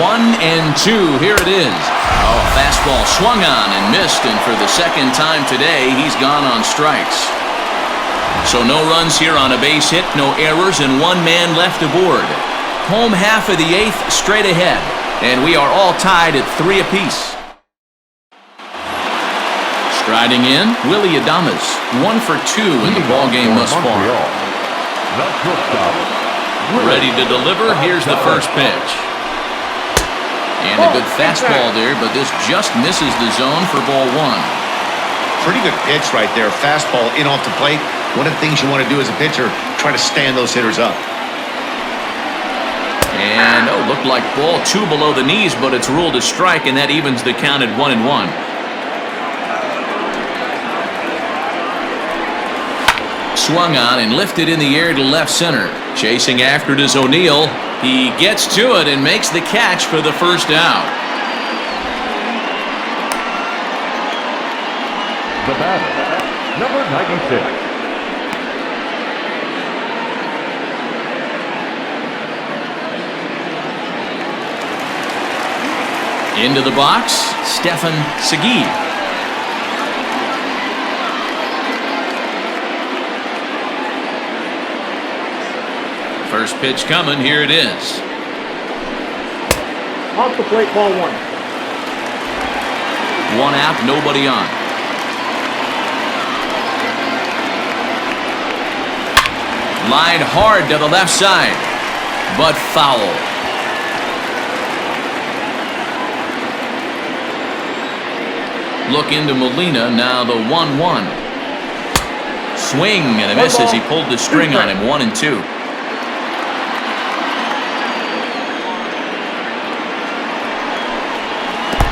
One and two. Here it is. Oh, fastball swung on and missed, and for the second time today, he's gone on strikes. So no runs here on a base hit, no errors, and 1 man left aboard. Home half of the 8th, straight ahead, and we are all tied at 3 apiece. Striding in, Willie Adames, 1 for 2 in the ballgame thus far. Ready to deliver. Here's the first pitch. And a good fastball there, but this just misses the zone for ball 1. Pretty good pitch right there. Fastball in off the plate. One of the things you want to do as a pitcher, try to stand those hitters up. And, looked like ball 2 below the knees, but it's ruled a strike, and that evens the count at 1-1. Swung on and lifted in the air to left center. Chasing after it is O'Neill. He gets to it and makes the catch for the first out. The batter, number 96. Into the box, Stefan Segui. First pitch coming, here it is. Off the plate, ball 1. 1 out, nobody on. Line hard to the left side, but foul. Look into Molina, now the 1-1. Swing and a miss as he pulled the string on him, 1-2.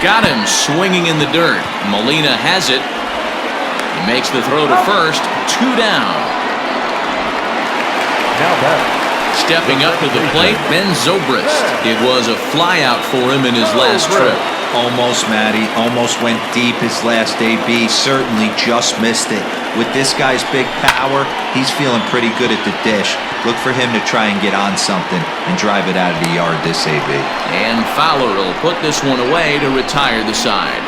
Got him swinging in the dirt. Molina has it. He makes the throw to first. 2 down. Now back. Stepping up to the plate, Ben Zobrist. It was a flyout for him in his last trip. Almost, Matty. Almost went deep his last AB. Certainly just missed it. With this guy's big power, he's feeling pretty good at the dish. Look for him to try and get on something and drive it out of the yard this AB. And Fowler will put this one away to retire the side.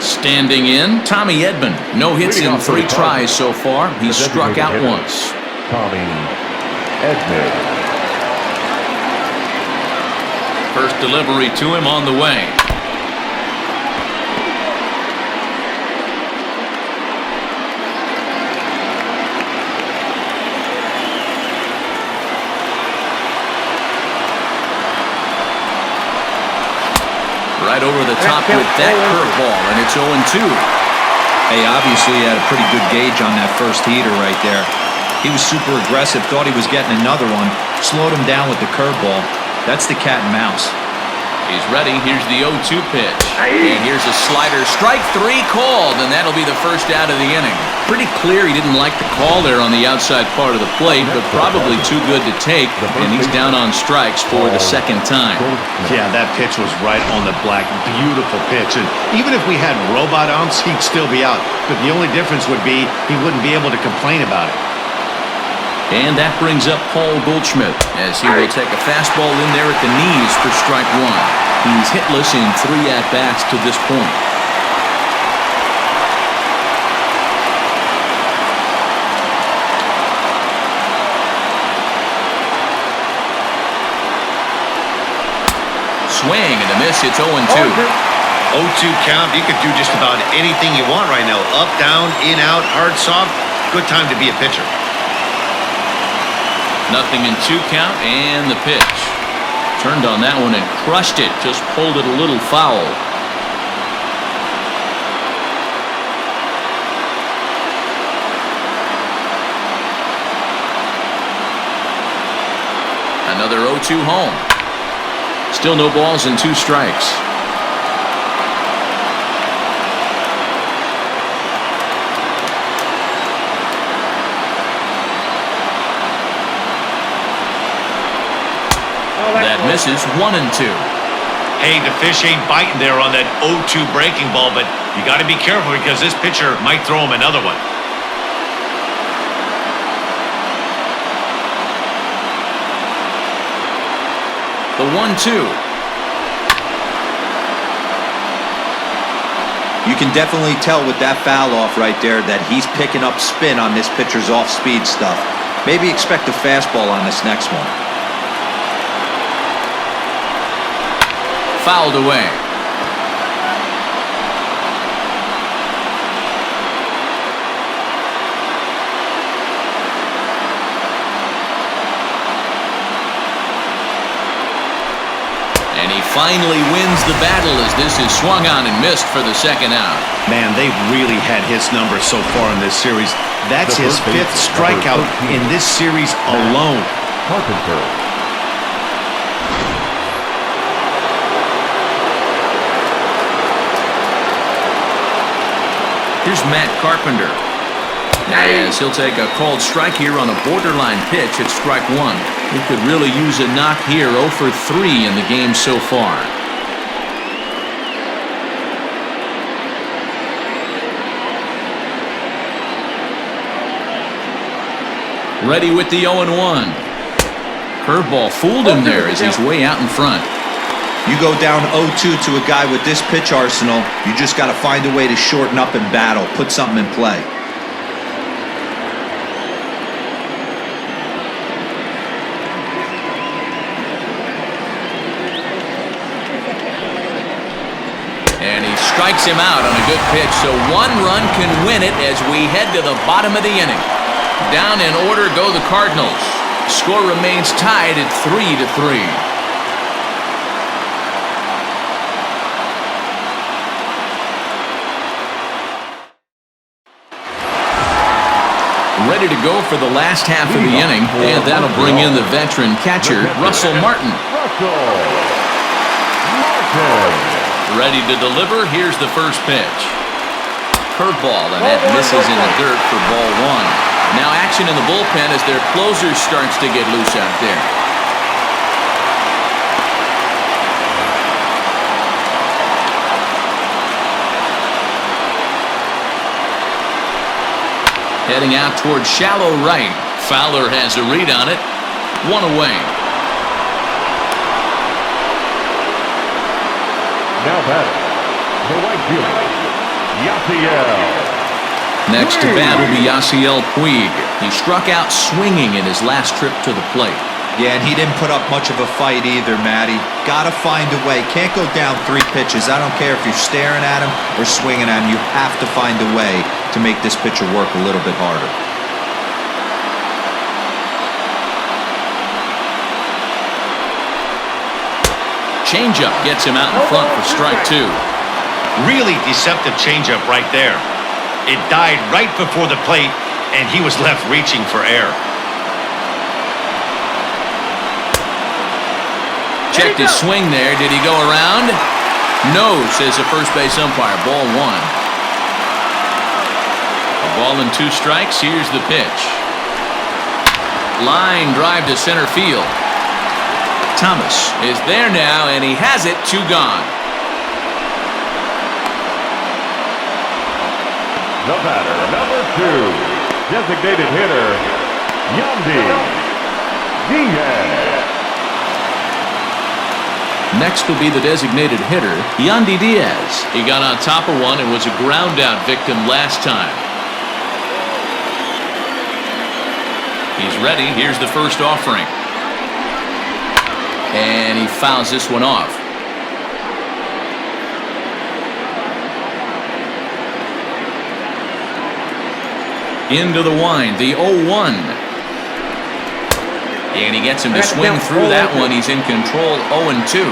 Standing in, Tommy Edman. No hits in 3 tries so far. He's struck out once. Tommy Edman. First delivery to him on the way. Right over the top with that curveball, and it's 0-2. Hey, obviously he had a pretty good gauge on that first heater right there. He was super aggressive, thought he was getting another one, slowed him down with the curveball. That's the cat and mouse. He's ready. Here's the 0-2 pitch. And here's a slider. Strike 3 called, and that'll be the first out of the inning. Pretty clear he didn't like the call there on the outside part of the plate, but probably too good to take, and he's down on strikes for the second time. Yeah, that pitch was right on the black. Beautiful pitch. And even if we had robot umps, he'd still be out. But the only difference would be he wouldn't be able to complain about it. And that brings up Paul Goldschmidt as he will take a fastball in there at the knees for strike one. He's hitless in 3 at-bats to this point. Swing and a miss. It's 0-2. 0-2 count. You could do just about anything you want right now. Up, down, in, out, hard, soft. Good time to be a pitcher. Nothing in 2 count, and the pitch. Turned on that one and crushed it. Just pulled it a little foul. Another 0-2 home. Still no balls and 2 strikes. That misses 1-2. Hey, the fish ain't biting there on that 0-2 breaking ball, but you got to be careful because this pitcher might throw him another one. The 1-2. You can definitely tell with that foul off right there that he's picking up spin on this pitcher's off-speed stuff. Maybe expect a fastball on this next one. Fouled away. And he finally wins the battle as this is swung on and missed for the second out. Man, they've really had his number so far in this series. That's his 5th strikeout in this series alone. Carpenter. Here's Matt Carpenter. As he'll take a called strike here on a borderline pitch at strike 1. He could really use a knock here. 0 for 3 in the game so far. Ready with the 0-1. Curveball fooled him there as he's way out in front. You go down 0-2 to a guy with this pitch arsenal, you just got to find a way to shorten up and battle, put something in play. And he strikes him out on a good pitch, so 1 run can win it as we head to the bottom of the inning. Down in order go the Cardinals. Score remains tied at 3-3. Ready to go for the last half of the inning, and that'll bring in the veteran catcher, Russell Martin. Ready to deliver. Here's the first pitch. Curveball, and that misses in the dirt for ball 1. Now action in the bullpen as their closer starts to get loose out there. Heading out towards shallow right. Fowler has a read on it. 1 away. Now batting, the right fielder, Yasiel. Next to bat will be Yasiel Puig. He struck out swinging in his last trip to the plate. Yeah, and he didn't put up much of a fight either, Matty. Got to find a way. Can't go down 3 pitches. I don't care if you're staring at him or swinging at him. You have to find a way to make this pitcher work a little bit harder. Changeup gets him out in front for strike 2. Really deceptive changeup right there. It died right before the plate, and he was left reaching for air. Checked his swing there. Did he go around? No, says the first base umpire. Ball 1. A ball and 2 strikes. Here's the pitch. Line drive to center field. Thomas is there now, and he has it. 2 gone. The batter, number 2, designated hitter, Yandy Diaz. Next will be the designated hitter, Yandy Diaz. He got on top of one and was a ground out victim last time. He's ready. Here's the first offering. And he fouls this one off. Into the wind, the 0-1. And he gets him to swing through that one. He's in control, 0-2.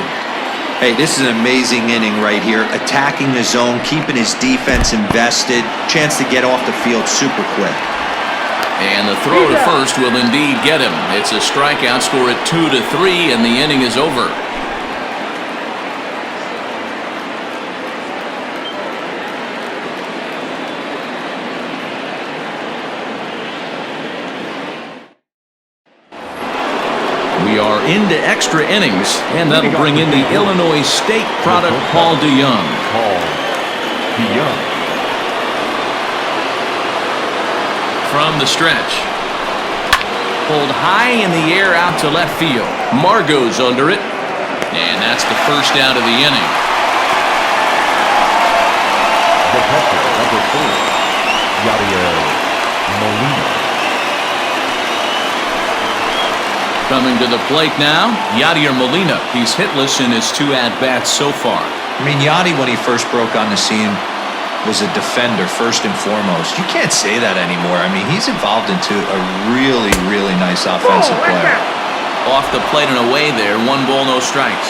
Hey, this is an amazing inning right here. Attacking the zone, keeping his defense invested. Chance to get off the field super quick. And the throw to first will indeed get him. It's a strikeout, score at 2-3, and the inning is over. We are into extra innings, and that'll bring in the Illinois State product, Paul DeYoung. From the stretch. Pulled high in the air out to left field. Margot's under it, and that's the first out of the inning. The catcher, number 4, Yadier Molina. Coming to the plate now, Yadier Molina. He's hitless in his 2 at-bats so far. I mean, Yadi, when he first broke on the scene, was a defender first and foremost. You can't say that anymore. I mean, he's evolved into a really, really nice offensive player. Off the plate and away there, 1 ball, no strikes.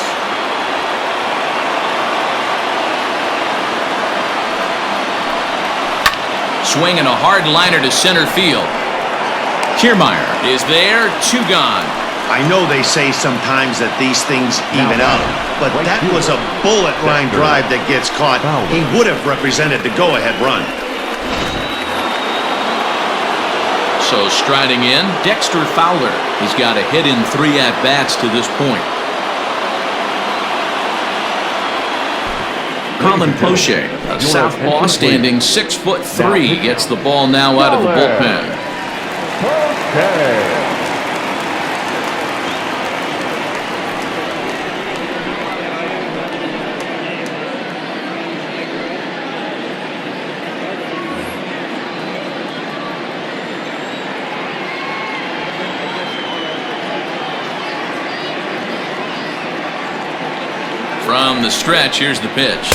Swinging a hard liner to center field. Kiermaier is there, 2 gone. I know they say sometimes that these things even out, but that was a bullet line drive that gets caught. He would have represented the go-ahead run. So striding in, Dexter Fowler. He's got a hit in 3 at-bats to this point. Colin Poche, a southpaw standing 6'3", gets the ball now out of the bullpen. Okay. From the stretch, here's the pitch.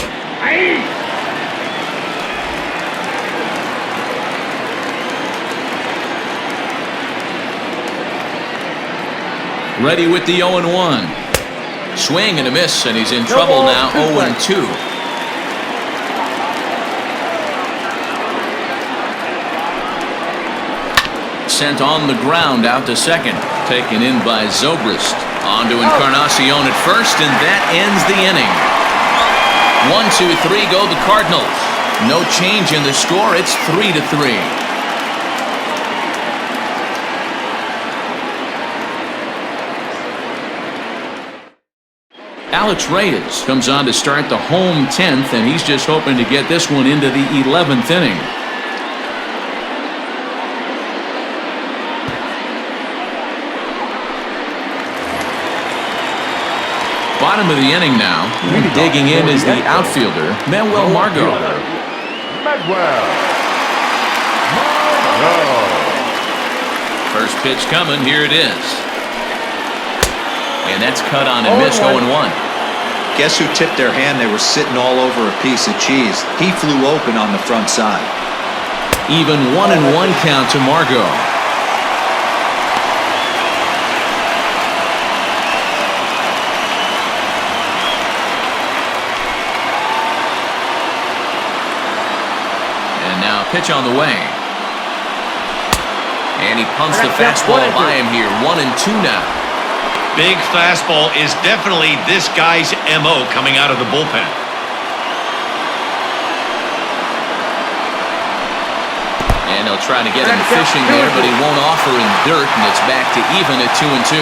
Ready with the 0-1. Swing and a miss, and he's in trouble now, 0-2. Sent on the ground out to second. Taken in by Zobrist. On to Encarnacion at first, and that ends the inning. 1-2-3 go the Cardinals. No change in the score. It's 3-3. Alex Reyes comes on to start the home 10th, and he's just hoping to get this one into the 11th inning. Bottom of the inning now. Digging in is the outfielder, Manuel Margot. First pitch coming. Here it is. And that's cut on and missed, 0-1. Guess who tipped their hand? They were sitting all over a piece of cheese. He flew open on the front side. Even 1-1 count to Margot. And now pitch on the way. And he pumps the fastball by him here. 1-2 now. Big fastball is definitely this guy's MO coming out of the bullpen. And they'll try to get him fishing there, but he won't offer in dirt, and it's back to even at 2-2.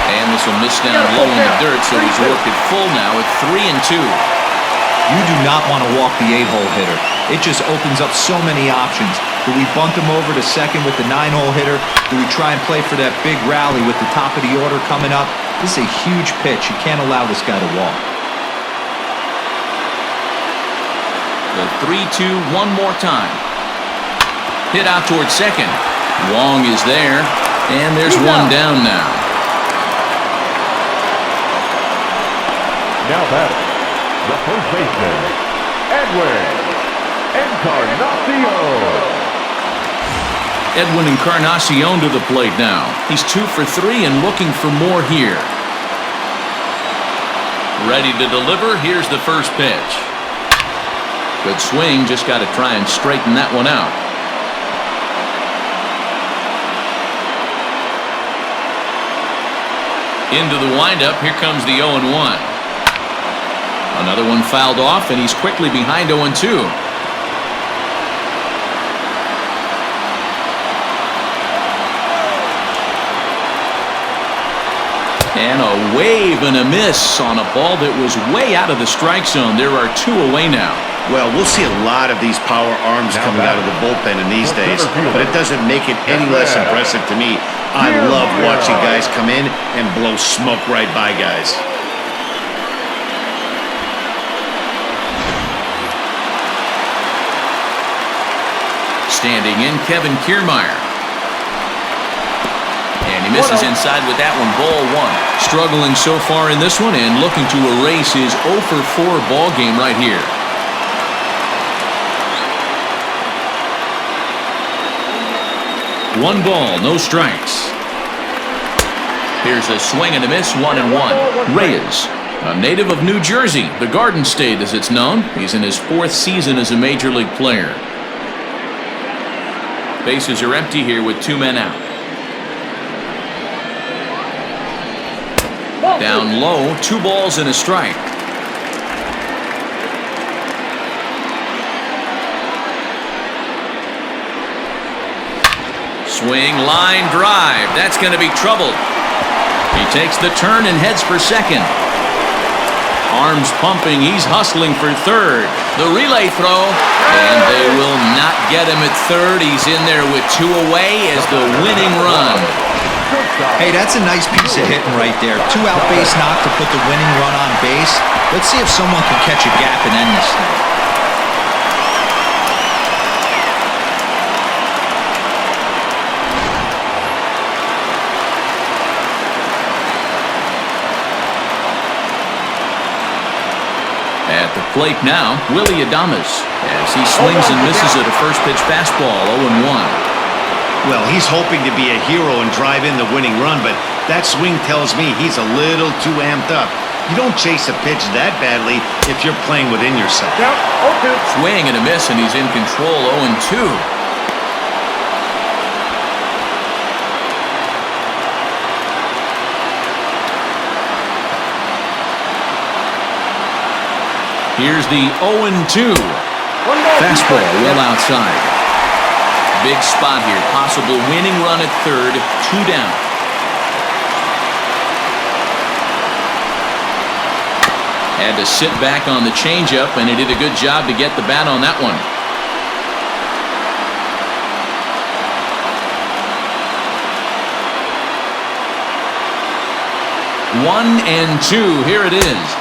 And this will miss down low in the dirt, so he's worked it full now at 3-2. You do not want to walk the 8-hole hitter. It just opens up so many options. Do we bunt him over to second with the 9-hole hitter? Do we try and play for that big rally with the top of the order coming up? This is a huge pitch. You can't allow this guy to walk. The 3-2 one more time. Hit out towards second. Wong is there, and there's one down now. Now batting, the first baseman, Edwin Encarnacion. Edwin Encarnacion to the plate now. He's 2 for 3 and looking for more here. Ready to deliver. Here's the first pitch. Good swing. Just got to try and straighten that one out. Into the windup. Here comes the 0-1. Another one fouled off, and he's quickly behind 0-2. And a wave and a miss on a ball that was way out of the strike zone. There are 2 away now. Well, we'll see a lot of these power arms coming out of the bullpen in these days, but it doesn't make it any less impressive to me. I love watching guys come in and blow smoke right by guys. Standing in, Kevin Kiermaier. And he misses inside with that one, ball 1. Struggling so far in this one and looking to erase his 0 for 4 ball game right here. One ball, no strikes. Here's a swing and a miss, 1-1. Reyes, a native of New Jersey, the Garden State as it's known. He's in his 4th season as a major league player. Bases are empty here with 2 men out. Down low, 2 balls and a strike. Swing, line drive. That's going to be trouble. He takes the turn and heads for second. Arms pumping. He's hustling for third. The relay throw, and they will not get him at third. He's in there with 2 away as the winning run. Hey, that's a nice piece of hitting right there. 2 out base knock to put the winning run on base. Let's see if someone can catch a gap and end this thing. At the plate now, Willie Adames, as he swings and misses at a first pitch fastball, 0-1. Well, he's hoping to be a hero and drive in the winning run, but that swing tells me he's a little too amped up. You don't chase a pitch that badly if you're playing within yourself. Swing and a miss, and he's in control, 0-2. Here's the 0-2. Fastball well outside. Big spot here. Possible winning run at third. 2 down. Had to sit back on the changeup, and he did a good job to get the bat on that one. One and 2. Here it is.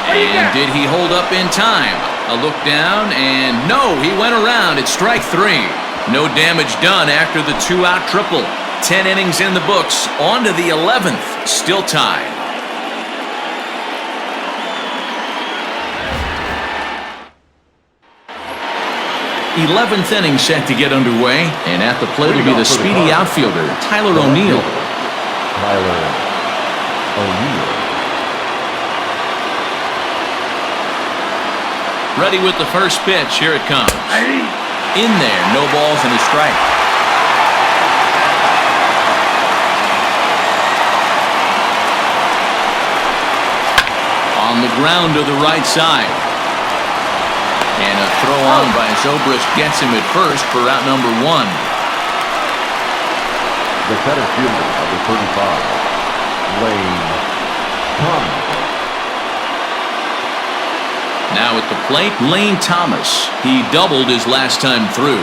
And did he hold up in time? A look down, and no, he went around. It's strike 3. No damage done after the 2-out triple. 10 innings in the books. On to the 11th. Still tied. '11th inning set to get underway, and at the plate will be the speedy outfielder, Tyler O'Neill. Tyler O'Neill. Ready with the first pitch. Here it comes. In there. No balls and a strike. On the ground to the right side. And a throw on by Zobrist gets him at first for out number 1. The center fielder, number 35, Lane Thomas. Now at the plate, Lane Thomas. He doubled his last time through.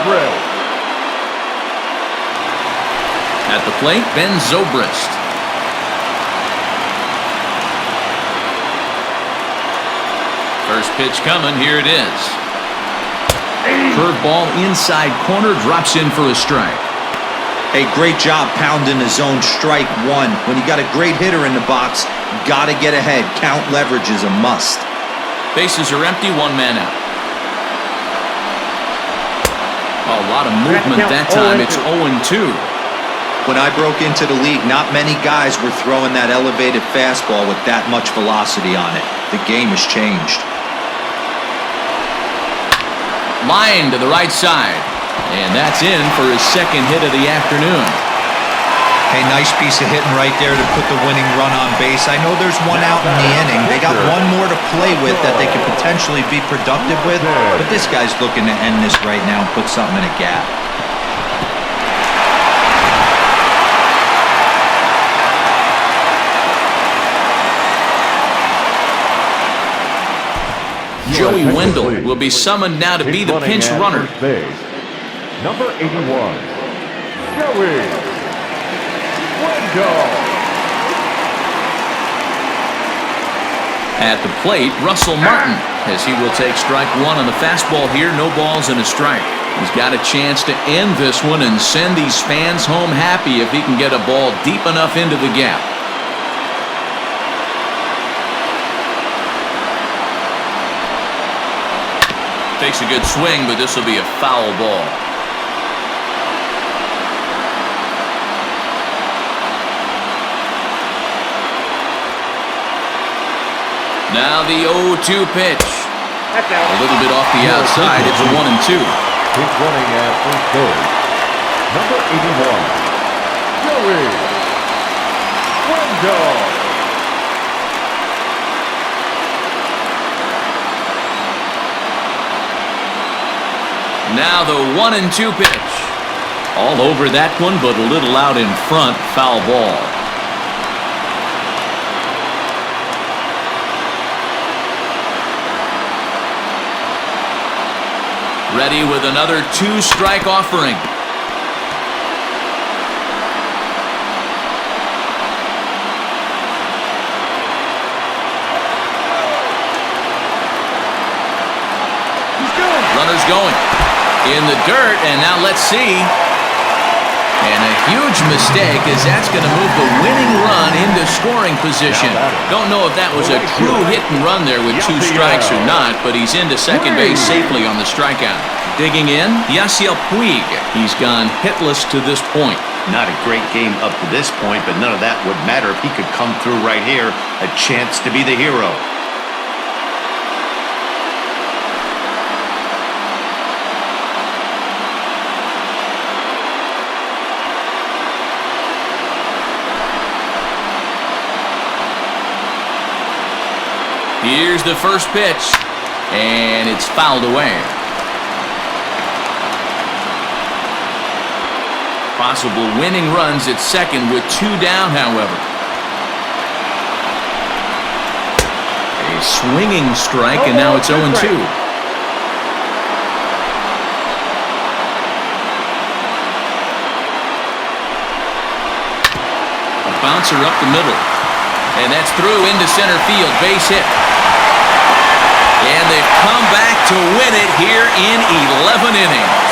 Zobrist. At the plate, Ben Zobrist. First pitch coming, here it is. Curveball inside corner, drops in for a strike. Hey, great job pounding the zone strike one. When you got a great hitter in the box, gotta get ahead. Count leverage is a must. Bases are empty, one man out. A lot of movement that time. It's 0-2. When I broke into the league, not many guys were throwing that elevated fastball with that much velocity on it. The game has changed. Line to the right side. And that's in for his second hit of the afternoon. Hey, nice piece of hitting right there to put the winning run on base. I know there's one out in the inning. They got one more to play with that they could potentially be productive with. But this guy's looking to end this right now and put something in a gap. Joey Wendell will be summoned now to be the pinch runner. Number 81, Joey Wendell. At the plate, Russell Martin, as he will take strike one on the fastball here. No balls and a strike. He's got a chance to end this one and send these fans home happy if he can get a ball deep enough into the gap. Takes a good swing, but this will be a foul ball. Now the 0-2 pitch. A little bit off the outside. It's 1-2. He's running at first base. Number 81, Joey Wendell. Now the 1-2 pitch. All over that one, but a little out in front. Foul ball. Ready with another two-strike offering. Runner's going. In the dirt, and now let's see. And a huge mistake, as that's going to move the winning run into scoring position. Don't know if that was a true hit and run there with two strikes or not, but he's into second base safely on the strikeout. Digging in, Yasiel Puig. He's gone hitless to this point. Not a great game up to this point, but none of that would matter if he could come through right here. A chance to be the hero. Here's the first pitch, and it's fouled away. Possible winning runs at second with two down, however. A swinging strike, and now it's 0-2. A bouncer up the middle. And that's through into center field. Base hit. And they've come back to win it here in 11 innings.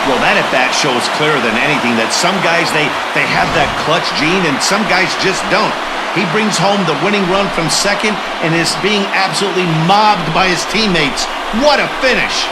Well, that at-bat shows clearer than anything that some guys, they have that clutch gene and some guys just don't. He brings home the winning run from second and is being absolutely mobbed by his teammates. What a finish!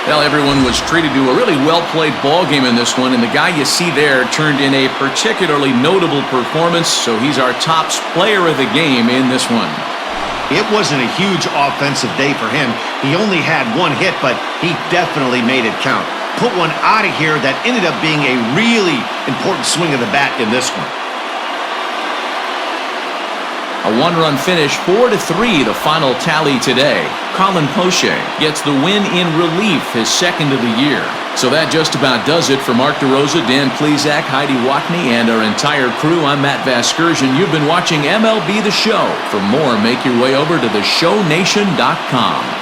Well, everyone was treated to a really well-played ball game in this one, and the guy you see there turned in a particularly notable performance, so he's our top player of the game in this one. It wasn't a huge offensive day for him. He only had one hit, but he definitely made it count. put one out of here that ended up being a really important swing of the bat in this one. A one-run finish, 4-3, the final tally today. Colin Poche gets the win in relief, his second of the year. So that just about does it for Mark DeRosa, Dan Plesac, Heidi Watney, and our entire crew. I'm Matt Vasgersian. You've been watching MLB The Show. For more, make your way over to theshownation.com.